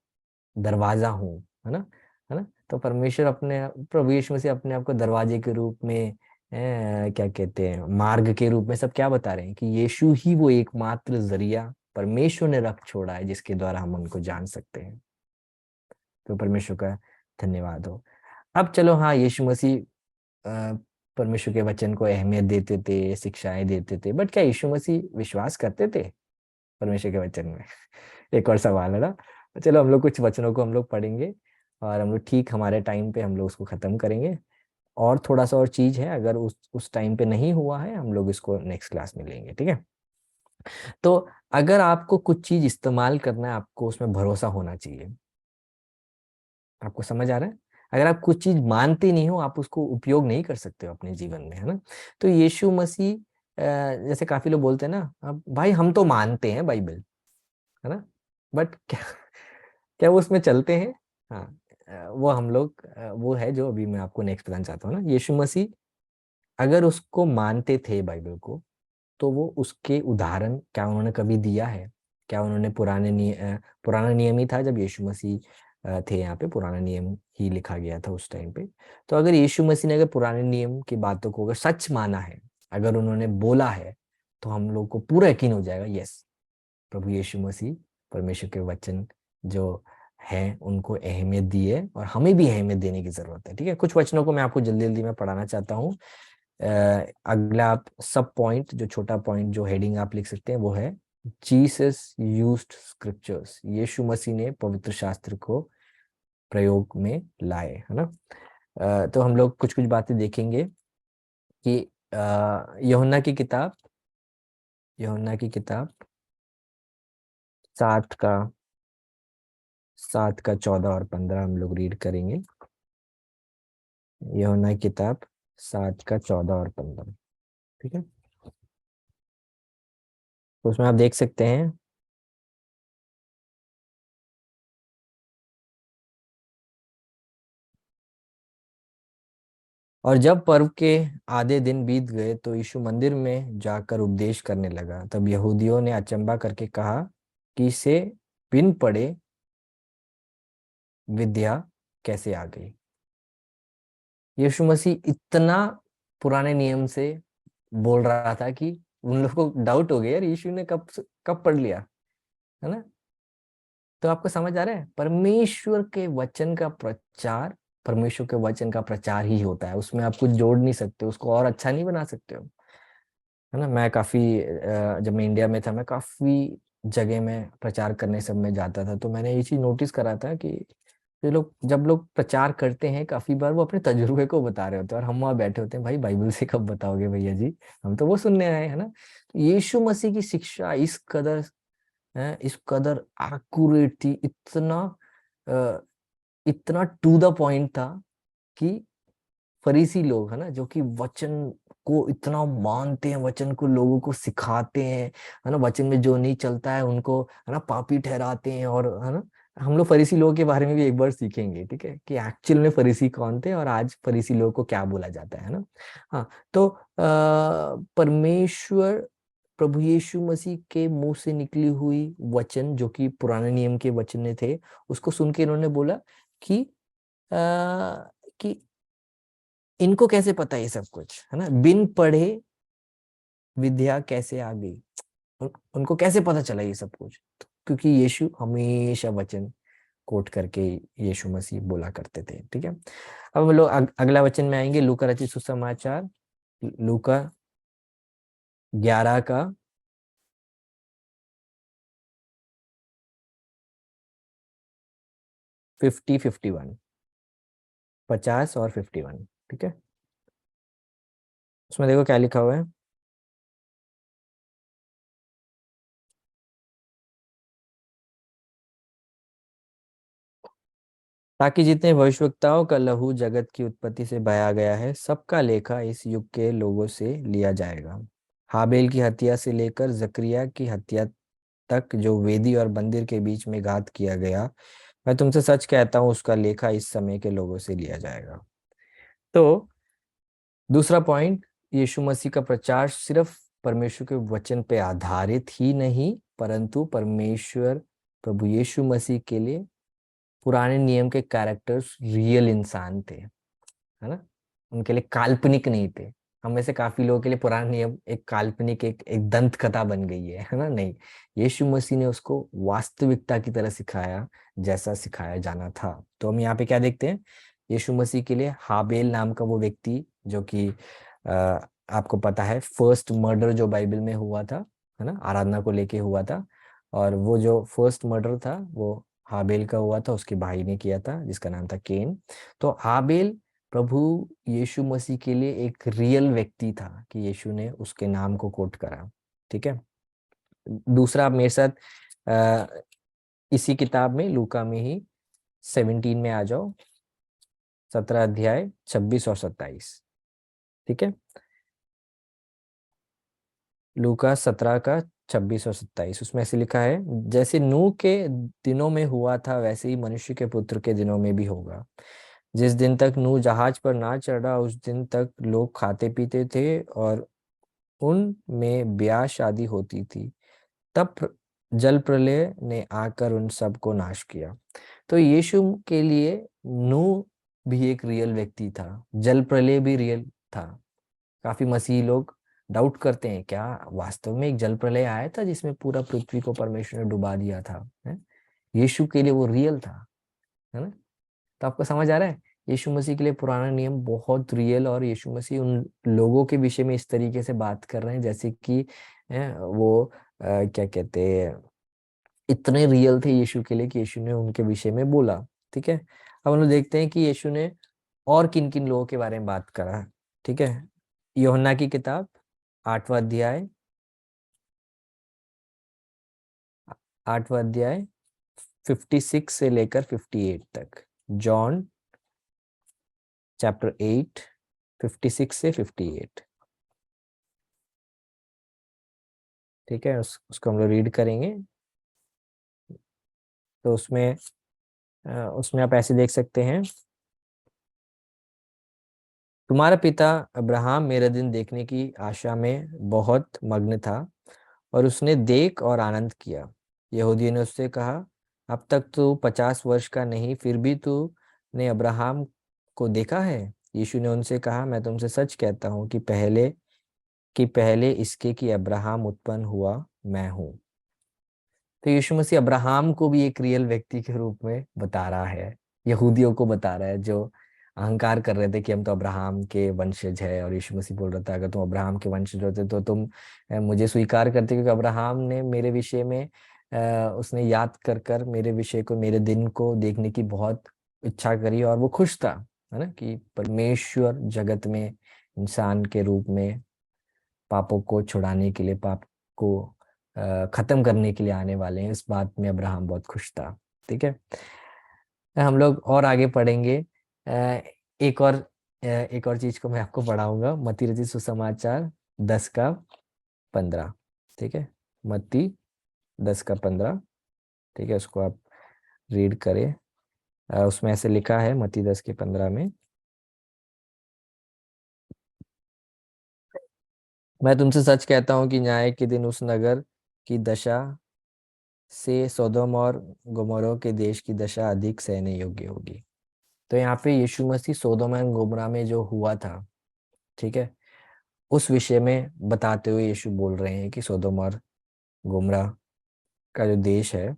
दरवाजा हूँ, है ना। तो परमेश्वर अपने प्रभु यीशु मसीह अपने आप को दरवाजे के रूप में, क्या कहते हैं, मार्ग के रूप में, सब क्या बता रहे हैं कि यीशु ही वो एकमात्र जरिया परमेश्वर ने रख छोड़ा है, जिसके द्वारा हम उनको जान सकते हैं। तो परमेश्वर का धन्यवाद हो। अब चलो, हाँ, यीशु मसीह परमेश्वर के वचन को अहमियत देते थे, शिक्षाएं देते थे, बट क्या यीशु मसीह विश्वास करते थे परमेश्वर के वचन में? एक और सवाल है ना। चलो हम लोग कुछ वचनों को हम लोग पढ़ेंगे, और हम लोग ठीक हमारे टाइम पे हम लोग उसको खत्म करेंगे। और थोड़ा सा और चीज है, अगर उस टाइम पे नहीं हुआ है, हम लोग इसको नेक्स्ट क्लास में लेंगे, ठीक है। तो अगर आपको कुछ चीज इस्तेमाल करना है, आपको उसमें भरोसा होना चाहिए। आपको समझ आ रहा है? अगर आप कुछ चीज मानते नहीं हो, आप उसको उपयोग नहीं कर सकते हो अपने जीवन में, है ना। तो यीशु मसीह, जैसे काफी लोग बोलते हैं ना, अब भाई हम तो मानते हैं बाइबल, है ना, बट क्या क्या वो उसमें चलते हैं? हाँ, वो हम लोग, वो है जो अभी मैं आपको नेक्स्ट बताना चाहता हूँ ना। यीशु मसीह अगर उसको मानते थे बाइबल को, तो वो उसके उदाहरण क्या उन्होंने कभी दिया है? क्या उन्होंने पुराना नियम ही था जब यीशु मसीह थे यहाँ पे, पुराना नियम ही लिखा गया था उस टाइम पे। तो अगर यीशु मसीह ने अगर पुराने नियम की बातों को अगर सच माना है, अगर उन्होंने बोला है, तो हम लोग को पूरा यकीन हो जाएगा, यस, प्रभु यीशु मसीह परमेश्वर के वचन जो हैं उनको अहमियत दी है, और हमें भी अहमियत देने की जरूरत है। ठीक है, कुछ वचनों को मैं आपको जल्दी जल्दी में पढ़ाना चाहता हूँ। अगला आप सब पॉइंट, जो छोटा पॉइंट, जो हेडिंग आप लिख सकते हैं वो है जीसस यूज्ड स्क्रिप्चर्स। यीशु मसीह ने पवित्र शास्त्र को प्रयोग में लाए, है ना। तो हम लोग कुछ कुछ बातें देखेंगे कि यूहन्ना की किताब, यूहन्ना की किताब 7 का 14 और 15 हम लोग रीड करेंगे। यूहन्ना की किताब 7 का 14 और 15। ठीक है, तो उसमें आप देख सकते हैं, और जब पर्व के आधे दिन बीत गए तो यीशु मंदिर में जाकर उपदेश करने लगा। तब यहूदियों ने अचंभा करके कहा कि इसे बिन पढ़े विद्या कैसे आ गई। यीशु मसीह इतना पुराने नियम से बोल रहा था कि उन लोगों को डाउट हो गया, यार यीशु ने कब कब पढ़ लिया, है ना। तो आपको समझ आ रहा है, परमेश्वर के वचन का प्रचार, परमेश्वर के वचन का प्रचार ही होता है, उसमें आप कुछ जोड़ नहीं सकते, उसको और अच्छा नहीं बना सकते हो, है ना। मैं काफी जब मैं इंडिया में था, मैं काफी जगह में प्रचार करने सब में जाता था, तो मैंने ये चीज नोटिस करा था कि ये लोग, जब लोग प्रचार करते हैं, काफी बार वो अपने तजुर्बे को बता रहे होते हैं, और हम वहाँ बैठे होते हैं, भाई बाइबल से कब बताओगे भैया जी, हम तो वो सुनने आए हैं, है ना। यीशु मसीह की शिक्षा इस कदर है, इस कदर एक्यूरेट थी, अ, इतना टू द पॉइंट था कि फरीसी लोग, है ना, जो कि वचन को इतना मानते हैं, वचन को लोगों को सिखाते हैं, है ना, वचन में जो नहीं चलता है उनको, है ना, पापी ठहराते हैं, और है ना, हम लोग फरीसी लोगों के बारे में भी एक बार सीखेंगे, ठीक है, कि एक्चुअल में फरीसी कौन थे और आज फरीसी लोगों को क्या बोला जाता है ना। हाँ, तो परमेश्वर, प्रभु यीशु मसीह के मुंह से निकली हुई वचन, जो कि पुराने नियम के वचन थे, उसको सुन के इन्होंने बोला कि आ, कि इनको कैसे पता ये सब कुछ, है ना, बिन पढ़े विद्या कैसे आ गई, उनको कैसे पता चला ये सब कुछ। क्योंकि यीशु हमेशा वचन कोट करके यीशु मसीह बोला करते थे। ठीक है, अब हम लोग अगला वचन में आएंगे, लूका रचित सुसमाचार, लूका 11 का 51, 50 और 51। ठीक है, उसमें देखो क्या लिखा हुआ है। ताकि जितने भविष्यवक्ताओं का लहू जगत की उत्पत्ति से बहाया गया है, सबका लेखा इस युग के लोगों से लिया जाएगा। हाबेल की हत्या से लेकर जकरिया की हत्या तक जो वेदी और मंदिर के बीच में घात किया गया, मैं तुमसे सच कहता हूँ उसका लेखा इस समय के लोगों से लिया जाएगा। तो दूसरा पॉइंट, यीशु मसीह का प्रचार सिर्फ परमेश्वर के वचन पे आधारित ही नहीं, परंतु परमेश्वर, प्रभु यीशु मसीह के लिए पुराने नियम के कैरेक्टर्स रियल इंसान थे, है ना, उनके लिए काल्पनिक नहीं थे। हम में से काफी लोगों के लिए पुराना नियम एक काल्पनिक, एक दंत कथा बन गई है ना, नहीं, यीशु मसीह ने उसको वास्तविकता की तरह सिखाया, जैसा सिखाया जाना था। तो हम यहाँ पे क्या देखते हैं, यीशु मसीह के लिए हाबेल नाम का वो व्यक्ति, जो कि आपको पता है फर्स्ट मर्डर जो बाइबल में हुआ था, है ना, आराधना को लेके हुआ था, और वो जो फर्स्ट मर्डर था वो हाबेल का हुआ था, उसके भाई ने किया था जिसका नाम था केन। तो हाबेल प्रभु यीशु मसीह के लिए एक रियल व्यक्ति था, कि यीशु ने उसके नाम को कोट करा। ठीक है, दूसरा आप मेरे साथ अ, इसी किताब में, लूका में ही 17 में आ जाओ, 17 अध्याय 26 और 27। ठीक है, लूका 17 का 26 और 27, उसमें ऐसे लिखा है, जैसे नूह के दिनों में हुआ था वैसे ही मनुष्य के पुत्र के दिनों में भी होगा। जिस दिन तक नूह जहाज पर ना चढ़ा उस दिन तक लोग खाते पीते थे और उनमें ब्याह शादी होती थी। तब जल प्रलय ने आकर उन सबको नाश किया। तो यीशु के लिए नूह भी एक रियल व्यक्ति था, जल प्रलय भी रियल था। काफी मसीही लोग डाउट करते हैं, क्या वास्तव में एक जल प्रलय आया था जिसमें पूरा पृथ्वी को परमेश्वर ने डुबा दिया था, है? यीशु के लिए वो रियल था, है ना। तो आपको समझ आ रहा है, यीशु मसीह के लिए पुराना नियम बहुत रियल, और यीशु मसीह उन लोगों के विषय में इस तरीके से बात कर रहे हैं जैसे कि वो क्या कहते हैं, इतने रियल थे यीशु के लिए कि यीशु ने उनके विषय में बोला। ठीक है, अब हम लोग देखते हैं कि यीशु ने और किन किन लोगों के बारे में बात करा। ठीक है, यूहन्ना की किताब 8वां अध्याय, 8वां अध्याय 56 से लेकर 58 तक। जॉन चैप्टर 8 56 से 58। ठीक है, उसको हम लोग रीड करेंगे। तो उसमें आप ऐसे देख सकते हैं, तुम्हारा पिता अब्राहम मेरे दिन देखने की आशा में बहुत मग्न था, और उसने देख और आनंद किया। यहूदियों ने उससे कहा, अब तक तू 50 वर्ष का नहीं, फिर भी तू ने अब्राहम को देखा है। यीशु ने उनसे कहा, मैं तुमसे सच कहता हूँ कि पहले इसके कि अब्राहम उत्पन्न हुआ, मैं हूँ। तो यीशु मसीह अब्राहम को भी एक रियल व्यक्ति के रूप में बता रहा है, यहूदियों को बता रहा है जो अहंकार कर रहे थे कि हम तो अब्राहम के वंशज है। और यीशु मसीह बोल रहा था, अगर तुम अब्राहम के वंशज होते तो तुम मुझे स्वीकार करते, क्योंकि अब्राहम ने मेरे विषय में उसने याद कर कर मेरे विषय को, मेरे दिन को देखने की बहुत इच्छा करी, और वो खुश था, है ना, कि परमेश्वर जगत में इंसान के रूप में पापों को छुड़ाने के लिए, पाप को खत्म करने के लिए आने वाले हैं। इस बात में अब्राहम बहुत खुश था। ठीक है, हम लोग और आगे पढ़ेंगे। एक और चीज को मैं आपको पढ़ाऊंगा, मत्ती रचित सुसमाचार 10 का 15। ठीक है, मत्ती 10 का 15। ठीक है, उसको आप रीड करें। उसमें ऐसे लिखा है, मत्ती 10 के 15 में, मैं तुमसे सच कहता हूँ कि न्याय के दिन उस नगर की दशा से सोदोम और गोमोरा के देश की दशा अधिक सहने योग्य होगी। तो यहाँ पे यीशु मसीह सोदोम एंड गोमोरा में जो हुआ था, ठीक है, उस विषय में बताते हुए यीशु बोल रहे हैं कि सोदोम और गोमोरा का जो देश है,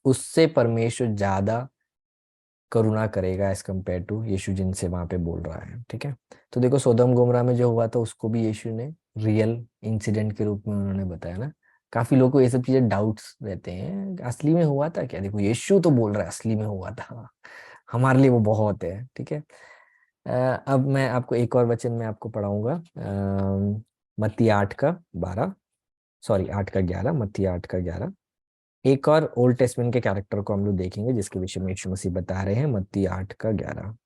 उससे परमेश्वर ज्यादा करुणा करेगा एज कम्पेयर टू यीशु जिनसे वहां पे बोल रहा है। ठीक है, तो देखो सोदोम गोमोरा में जो हुआ था उसको भी यीशु ने रियल इंसिडेंट के रूप में उन्होंने बताया ना। काफी लोगों को ये सब चीजें डाउट्स रहते हैं, असली में हुआ था क्या। देखो यीशु तो बोल रहा है असली में हुआ था, हमारे लिए वो बहुत है। ठीक है, अब मैं आपको एक और वचन में आपको पढ़ाऊंगा, मत्ती 8 का 12, सॉरी 8 का 11, मत्ती 8 का 11। एक और ओल्ड टेस्टमेंट के कैरेक्टर को हम लोग देखेंगे जिसके विषय में यीशु मसीह बता रहे हैं, मत्ती 8 का 11।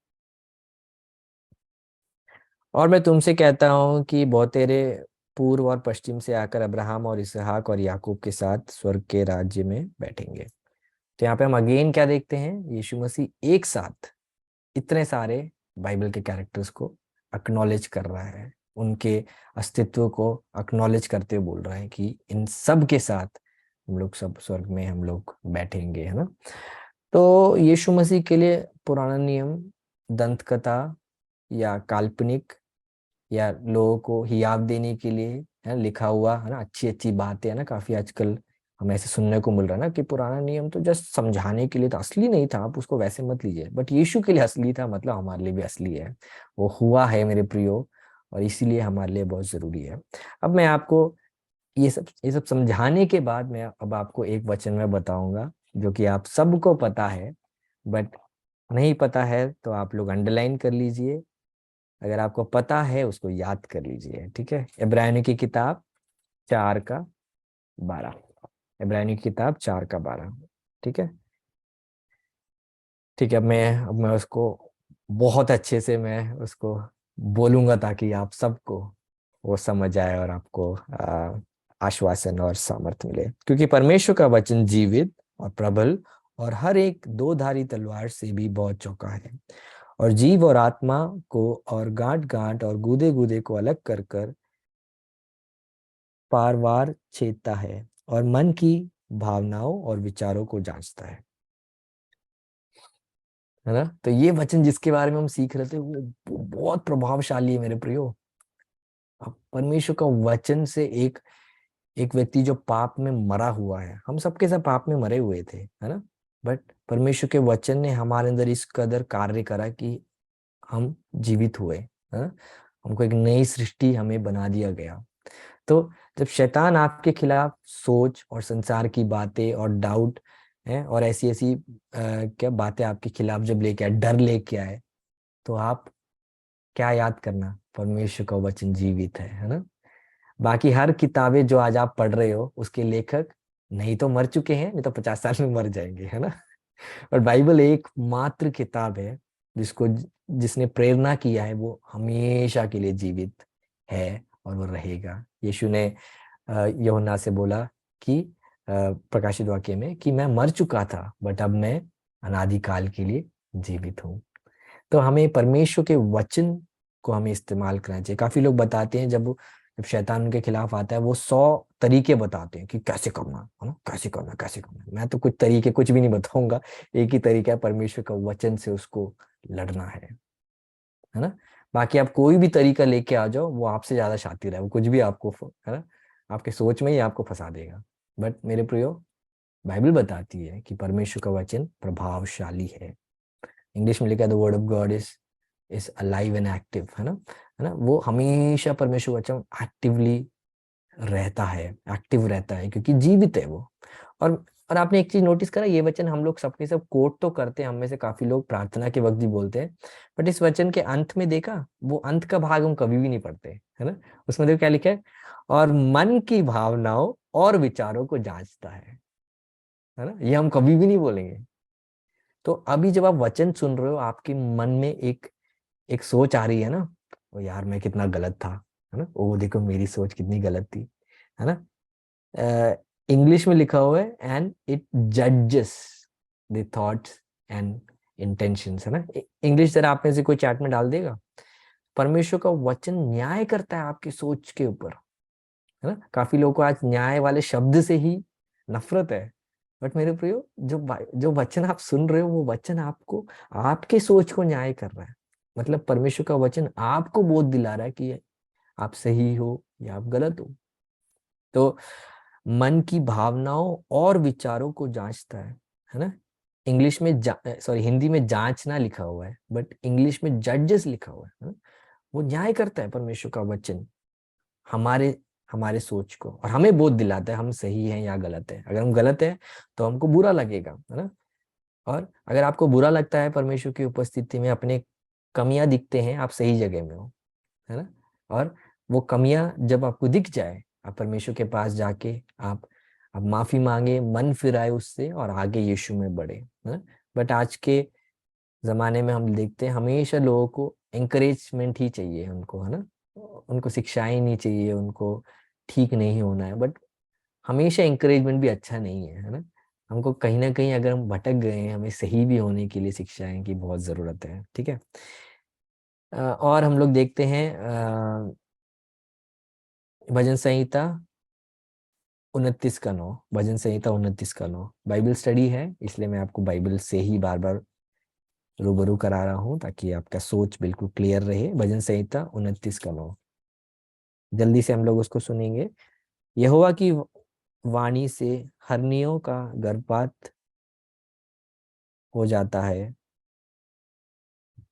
और मैं तुमसे कहता हूँ कि बहुतेरे पूर्व और पश्चिम से आकर अब्राहम और इसहाक और याकूब के साथ स्वर्ग के राज्य में बैठेंगे। तो यहाँ पे हम अगेन क्या देखते हैं, यीशु मसीह एक साथ इतने सारे बाइबल के कैरेक्टर्स को अक्नॉलेज कर रहा है, उनके अस्तित्व को अक्नॉलेज करते हुए बोल रहा है कि इन सब के साथ हम लोग सब स्वर्ग में हम लोग बैठेंगे, है ना। तो यीशु मसीह के लिए पुराना नियम दंत कथा या काल्पनिक या लोगों को हियाव देने के लिए है लिखा हुआ, है ना, अच्छी अच्छी बातें, है ना। काफी आजकल हमें ऐसे सुनने को मिल रहा है ना कि पुराना नियम तो जस्ट समझाने के लिए था, असली नहीं था, आप उसको वैसे मत लीजिए, बट यीशु के लिए असली था, मतलब हमारे लिए भी असली है, वो हुआ है मेरे प्रियो, और इसीलिए हमारे लिए बहुत जरूरी है। अब मैं आपको ये सब समझाने के बाद मैं अब आपको एक वचन में बताऊंगा जो कि आप सबको पता है, बट नहीं पता है तो आप लोग अंडरलाइन कर लीजिए, अगर आपको पता है उसको याद कर लीजिए। ठीक है, इब्रानियों की किताब 4 का 12, इब्रानियों की किताब 4 का 12। ठीक है, ठीक है, अब मैं उसको बहुत अच्छे से मैं उसको बोलूंगा ताकि आप सबको वो समझ आए और आपको आश्वासन और सामर्थ्य मिले, क्योंकि परमेश्वर का वचन जीवित और प्रबल और हर एक दो धारी तलवार से भी बहुत चौका है, और जीव और आत्मा को और गांठ गांठ और गूदे गूदे को अलग कर कर पारवार छेदता है, और मन की भावनाओं और विचारों को जांचता है ना। तो ये वचन जिसके बारे में हम सीख रहे थे वो बहुत प्रभावशाली है मेरे प्रियो। अब परमेश्वर का वचन से एक एक व्यक्ति जो पाप में मरा हुआ है, हम सबके सब पाप में मरे हुए थे, है ना, बट परमेश्वर के वचन ने हमारे अंदर इस कदर कार्य करा कि हम जीवित हुए, है ना, हमको एक नई सृष्टि हमें बना दिया गया। तो जब शैतान आपके खिलाफ सोच और संसार की बातें और डाउट है और ऐसी ऐसी क्या बातें आपके खिलाफ जब लेके आए, डर लेके आए, तो आप क्या याद करना, परमेश्वर का वचन जीवित है ना। बाकी हर किताबें जो आज आप पढ़ रहे हो उसके लेखक नहीं तो मर चुके हैं, नहीं तो 50 साल में मर जाएंगे, है ना। और बाइबल एक मात्र किताब है जिसको जिसने प्रेरणा किया है, वो हमेशा के लिए जीवित है और वो रहेगा। यीशु ने यूहन्ना से बोला कि प्रकाशित वाक्य में कि मैं मर चुका था बट अब मैं अनादिकाल के लिए जीवित हूँ। तो हमें परमेश्वर के वचन को हमें इस्तेमाल करना चाहिए। काफी लोग बताते हैं जब शैतान उनके खिलाफ आता है, वो 100 तरीके बताते हैं कि कैसे करना है ना, कैसे करना, कैसे करना। मैं तो कुछ तरीके कुछ भी नहीं बताऊंगा, एक ही तरीका है, परमेश्वर का वचन से उसको लड़ना है ना। बाकी आप कोई भी तरीका लेके आ जाओ, वो आपसे ज्यादा शातिर है, वो कुछ भी आपको है ना, आपके सोच में ही आपको फंसा देगा। बट मेरे प्रियो, बाइबल बताती है कि परमेश्वर का वचन प्रभावशाली है। इंग्लिश में लिखा है the word of God is alive and active, है ना, वो हमेशा परमेश्वर वचन एक्टिवली रहता है, एक्टिव रहता है, क्योंकि जीवित है वो। और और आपने एक चीज नोटिस करा, ये वचन हम लोग सबके सब कोट तो करते हैं, हम में से काफी लोग प्रार्थना के वक्त भी बोलते हैं, बट इस वचन के अंत में देखा, वो अंत का भाग हम कभी भी नहीं पढ़ते, है ना। उसमें देखो क्या लिखा है, और मन की भावनाओं और विचारों को जांचता है ना, ये हम कभी भी नहीं बोलेंगे। तो अभी जब आप वचन सुन रहे हो, आपके मन में एक एक सोच आ रही है ना, ओ यार मैं कितना गलत था, है ना, ओ देखो मेरी सोच कितनी गलत थी, है ना। इंग्लिश में लिखा हुआ है एंड इट जजेस द थॉट्स एंड इंटेंशंस, है ना। इंग्लिश जरा आप में से कोई चैट में डाल देगा। परमेश्वर का वचन न्याय करता है आपकी सोच के ऊपर, है ना। काफी लोगों को आज न्याय वाले शब्द से ही नफरत है, बट मेरे प्रियो, जो वचन आप सुन रहे हो, वो वचन आपको आपके सोच को न्याय कर रहा है। मतलब परमेश्वर का वचन आपको बोध दिला रहा है कि आप सही हो या आप गलत हो। तो मन की भावनाओं और विचारों को जांचता है ना। इंग्लिश में सॉरी हिंदी में जांचना लिखा हुआ है, बट इंग्लिश में जजेस लिखा हुआ है ना? वो न्याय करता है परमेश्वर का वचन हमारे हमारे सोच को, और हमें बोध दिलाता है हम सही हैं या गलत है। अगर हम गलत है तो हमको बुरा लगेगा, है ना। और अगर आपको बुरा लगता है परमेश्वर की उपस्थिति में, अपने कमियां दिखते हैं, आप सही जगह में हो, है ना। और वो कमियां जब आपको दिख जाए, आप परमेश्वर के पास जाके आप माफी मांगे, मन फिराए उससे और आगे यीशु में बढ़े, है ना। बट आज के जमाने में हम देखते हैं हमेशा लोगों को एंकरेजमेंट ही चाहिए उनको, है ना। उनको शिक्षाएं नहीं चाहिए, उनको ठीक नहीं होना है, बट हमेशा एंकरेजमेंट भी अच्छा नहीं है ना। हमको कहीं ना कहीं अगर हम भटक गए हैं, हमें सही भी होने के लिए शिक्षाएं की बहुत जरूरत है, ठीक है। और हम लोग देखते हैं भजन संहिता 29 का 9, भजन संहिता 29 का 9 बाइबल स्टडी है, इसलिए मैं आपको बाइबल से ही बार बार रूबरू करा रहा हूँ ताकि आपका सोच बिल्कुल क्लियर रहे। भजन संहिता 29 का 9, जल्दी से हम लोग उसको सुनेंगे। यहोवा की वाणी से हरनियों का गर्भपात हो जाता है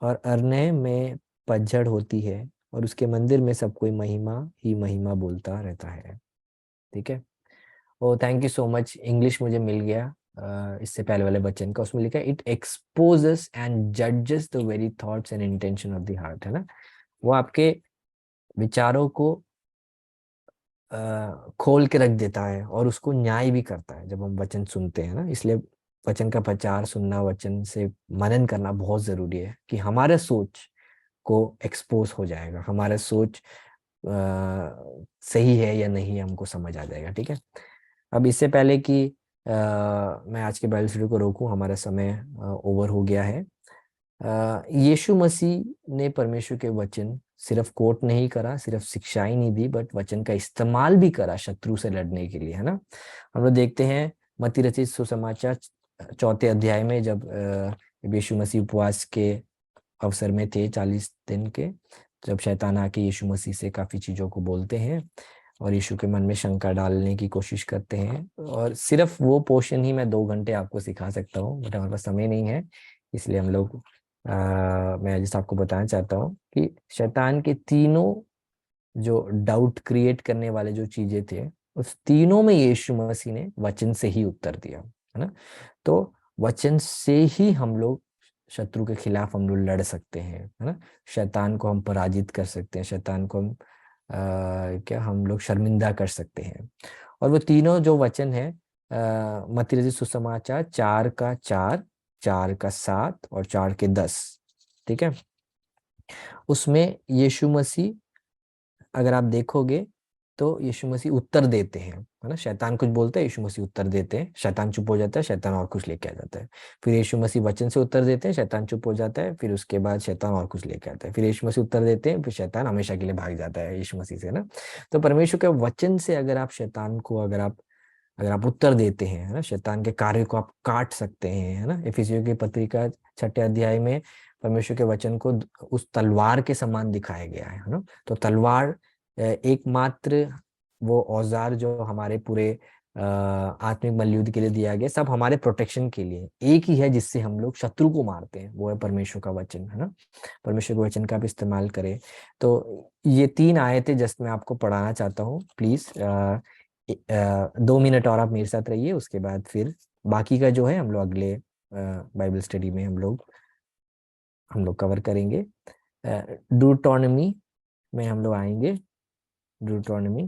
और अरण्य में पतझड़ होती है, और उसके मंदिर में सब कोई महिमा ही महिमा बोलता रहता है, ठीक है। Oh thank you so much, English मुझे मिल गया। इससे पहले वाले वचन का उसमें लिखा है इट एक्सपोजेस एंड जजेस the very thoughts and intention of the heart, है ना। वो आपके विचारों को खोल के रख देता है और उसको न्याय भी करता है जब हम वचन सुनते हैं ना। इसलिए वचन का प्रचार सुनना, वचन से मनन करना बहुत जरूरी है कि हमारे सोच को एक्सपोज हो जाएगा, हमारा सोच सही है या नहीं हमको समझ आ जाएगा, ठीक है। अब इससे पहले कि मैं आज के बाइबल स्टडी को रोकूं, हमारा समय ओवर हो गया है। यीशु मसीह ने परमेश्वर के वचन सिर्फ कोट नहीं करा, सिर्फ शिक्षाएं नहीं दी, बट वचन का इस्तेमाल भी करा शत्रु से लड़ने के लिए, है ना। हम लोग देखते हैं मत्ती रचित सुसमाचार 4 अध्याय में, जब यीशु मसीह उपवास के अवसर में थे 40 दिन के, जब शैतान आके यीशु मसीह से काफी चीजों को बोलते हैं, और यीशु के मन में शंका डालने की कोशिश करते हैं। और सिर्फ वो पोर्शन ही मैं 2 घंटे आपको सिखा सकता हूँ, बट हमारे पास समय नहीं है, इसलिए हम लोग मैं जैसे आपको बताना चाहता हूँ कि शैतान के तीनों जो डाउट क्रिएट करने वाले जो चीजें थे, उस तीनों में यीशु मसीह ने वचन से ही उत्तर दिया, है ना। तो वचन से ही हम लोग शत्रु के खिलाफ हम लोग लड़ सकते हैं, है ना। शैतान को हम पराजित कर सकते हैं, शैतान को हम क्या हम लोग शर्मिंदा कर सकते हैं। और वो तीनों जो वचन है, मत्ती रचित सुसमाचार 4 का 4, 4 का 7 और 4 के 10, ठीक है। उसमें यीशु मसीह, अगर आप देखोगे तो यीशु मसीह उत्तर देते हैं, है ना। शैतान कुछ बोलता है, यीशु मसीह उत्तर देते हैं, शैतान चुप हो जाता है, शैतान और कुछ लेके आ जाता है। फिर यीशु मसीह वचन से उत्तर देते हैं, शैतान चुप हो जाता है, फिर उसके बाद शैतान और कुछ लेके आता है। फिर यीशु मसीह उत्तर देते हैं, फिर शैतान हमेशा के लिए भाग जाता है यीशु मसीह से, ना। तो परमेश्वर के वचन से अगर आप शैतान को अगर आप उत्तर देते हैं, है ना, शैतान के कार्य को आप काट सकते हैं, है ना। इफिसियों की पत्रिका 6 अध्याय में परमेश्वर के वचन को उस तलवार के समान दिखाया गया है ना। तो तलवार एकमात्र वो औजार जो हमारे पूरे आत्मिक मल्लयुद्ध के लिए दिया गया, सब हमारे प्रोटेक्शन के लिए एक ही है जिससे हम लोग शत्रु को मारते हैं, वो है परमेश्वर का वचन, है ना। परमेश्वर के वचन का आप इस्तेमाल करें। तो ये 3 आयतें जस्ट मैं आपको पढ़ाना चाहता हूँ, प्लीज 2 मिनट और आप मेरे साथ रहिए, उसके बाद फिर बाकी का जो है हम लोग अगले बाइबल स्टडी में हम लोग कवर करेंगे। ड्यूटोनॉमी में हम लोग आएंगे। ड्यूटोनॉमी,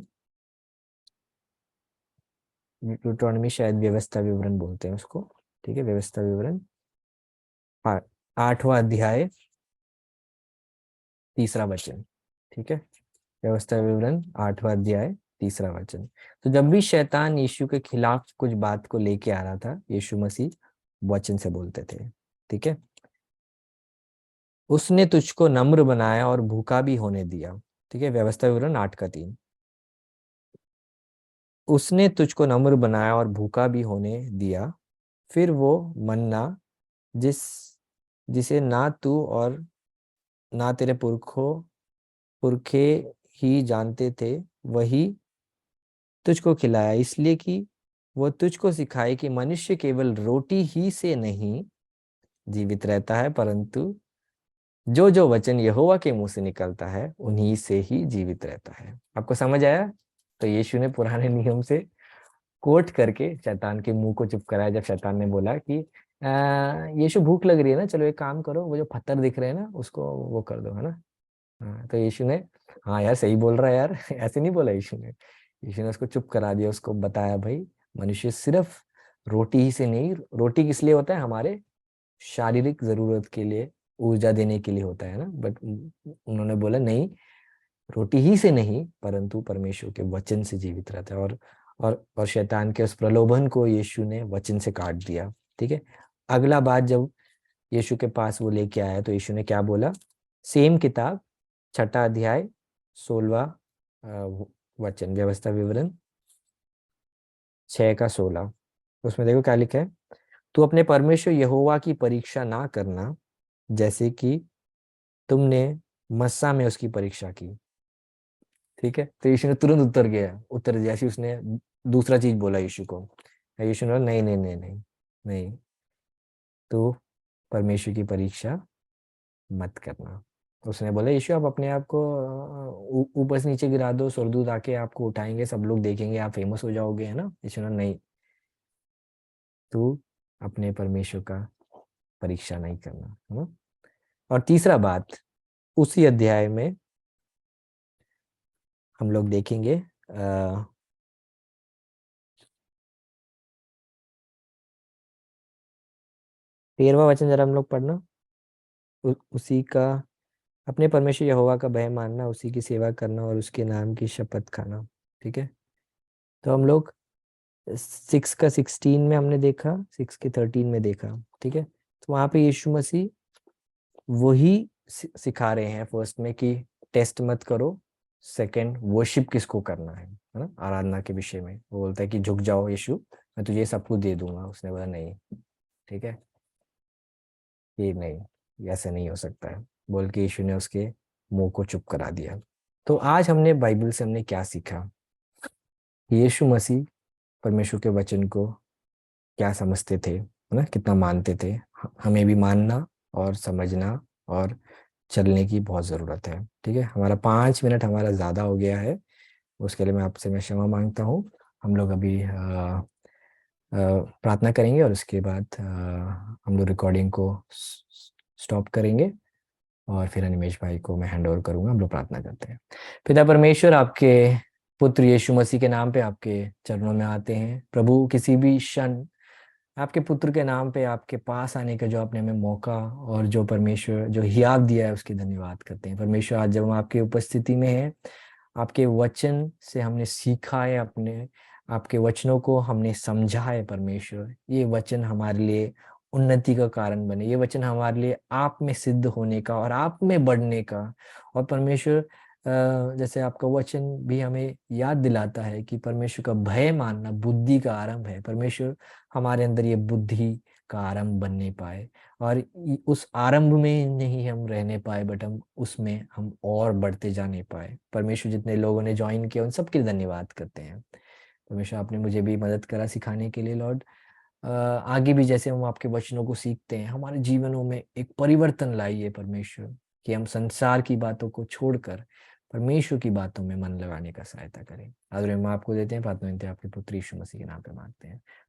ड्यूटोनॉमी शायद व्यवस्था विवरण बोलते हैं उसको, ठीक है, व्यवस्था विवरण 8वां अध्याय 3रा वचन, ठीक है। व्यवस्था विवरण 8वां अध्याय 3रा वचन। तो जब भी शैतान यीशु के खिलाफ कुछ बात को लेके आ रहा था, यीशु मसीह वचन से बोलते थे, ठीक है। उसने तुझको नम्र बनाया और भूखा भी होने दिया, ठीक है। व्यवस्था विवरण 8 का 3। उसने तुझको नम्र बनाया और भूखा भी होने दिया, फिर वो मन्ना जिस जिसे ना तू और ना तेरे पुरखे ही जानते थे, वही तुझको खिलाया, इसलिए कि वो तुझको सिखाए कि मनुष्य केवल रोटी ही से नहीं जीवित रहता है, परंतु जो जो वचन यहोवा के मुंह से निकलता है उन्हीं से ही जीवित रहता है। आपको समझ आया? तो यीशु ने पुराने नियम से कोट करके शैतान के मुंह को चुप कराया, जब शैतान ने बोला कि यीशु भूख लग रही है ना, चलो एक काम करो, वो जो पत्थर दिख रहे हैं ना उसको वो कर दो, है ना। हाँ, तो यीशु ने, हाँ यार सही बोल रहा है यार ऐसे नहीं बोला यीशु ने। यीशु ने उसको चुप करा दिया, उसको बताया भाई मनुष्य सिर्फ रोटी ही से नहीं, रोटी किस लिए होता है? हमारे शारीरिक जरूरत के लिए, ऊर्जा देने के लिए होता है ना। बट उन्होंने बोला नहीं, रोटी ही से नहीं परंतु परमेश्वर के वचन से जीवित रहता है। और शैतान के उस प्रलोभन को यीशु ने वचन से काट दिया, ठीक है। अगला बात जब यीशु के पास वो लेके आया तो यीशु ने क्या बोला? सेम किताब 6 अध्याय 16 वचन, व्यवस्था विवरण 6 का 16, उसमें देखो क्या लिखा है। तू अपने परमेश्वर यहोवा की परीक्षा ना करना, जैसे कि तुमने मस्सा में उसकी परीक्षा की, ठीक है। तो यीशु ने तुरंत उत्तर दिया, जैसे उसने दूसरा चीज बोला यीशु को। यीशु ने बोला नहीं नहीं नहीं नहीं नहीं, तो परमेश्वर की परीक्षा मत करना। उसने बोला यीशु आप अपने आप को ऊपर से नीचे गिरा दो, स्वर्गदूत आके आपको उठाएंगे, सब लोग देखेंगे, आप फेमस हो जाओगे, है ना। यीशु ने नहीं, तू अपने परमेश्वर का परीक्षा नहीं करना, है ना। और तीसरा बात, उसी अध्याय में हम लोग देखेंगे 13वां वचन, जरा हम लोग पढ़ना उसी का। अपने परमेश्वर यहोवा का भय मानना, उसी की सेवा करना और उसके नाम की शपथ खाना, ठीक है। तो हम लोग 6 का 16 में हमने देखा, 6 के 13 में देखा, ठीक है। तो वहां पे यीशु मसीह वही सिखा रहे हैं फर्स्ट में कि टेस्ट मत करो, सेकंड वर्शिप किसको करना है ना, आराधना के विषय में वो बोलता है कि झुक जाओ यीशु, मैं तुझे सब कुछ दे दूंगा। उसने बोला नहीं, ठीक है, ये नहीं, ये ऐसे नहीं हो सकता है, बोल के यीशु ने उसके मुंह को चुप करा दिया। तो आज हमने बाइबल से हमने क्या सीखा? यीशु मसीह परमेश्वर के वचन को क्या समझते थे, है ना, कितना मानते थे। हमें भी मानना और समझना और चलने की बहुत ज़रूरत है। ठीक है, हमारा 5 मिनट हमारा ज़्यादा हो गया है, उसके लिए मैं क्षमा मांगता हूँ। हम लोग अभी प्रार्थना करेंगे और उसके बाद हम लोग रिकॉर्डिंग को स्टॉप करेंगे और फिर अनिमेश भाई को मैं हैंड ओवर करूंगा। हम लोग प्रार्थना करते हैं। पिता परमेश्वर, आपके पुत्र यीशु मसीह के नाम पे आपके चरणों में आते हैं प्रभु। किसी भी क्षण आपके पुत्र के नाम पे आपके पास आने का जो आपने हमें मौका और जो परमेश्वर जो हियाव दिया है, उसकी धन्यवाद करते हैं परमेश्वर। आज जब हम आपकी उपस्थिति में हैं, आपके वचन से हमने सीखा है, अपने आपके वचनों को हमने समझा है परमेश्वर। ये वचन हमारे लिए उन्नति का कारण बने, ये वचन हमारे लिए आप में सिद्ध होने का और आप में बढ़ने का। और परमेश्वर, जैसे आपका वचन भी हमें याद दिलाता है कि परमेश्वर का भय मानना बुद्धि का आरंभ है। परमेश्वर, हमारे अंदर ये बुद्धि का आरंभ बनने पाए और उस आरंभ में नहीं हम रहने पाए, बट हम उसमें हम और बढ़ते जाने पाए। परमेश्वर, जितने लोगों ने ज्वाइन किया उन सबके लिए धन्यवाद करते हैं। परमेश्वर, आपने मुझे भी मदद करा सिखाने के लिए लॉर्ड। आगे भी जैसे हम आपके वचनों को सीखते हैं, हमारे जीवनों में एक परिवर्तन लाइए परमेश्वर, कि हम संसार की बातों को छोड़कर परमेश्वर की बातों में मन लगाने का सहायता करें। आदर हम आपको देते हैं, प्रार्थना विनती आपके पुत्र यीशु मसीह के नाम पे मांगते हैं।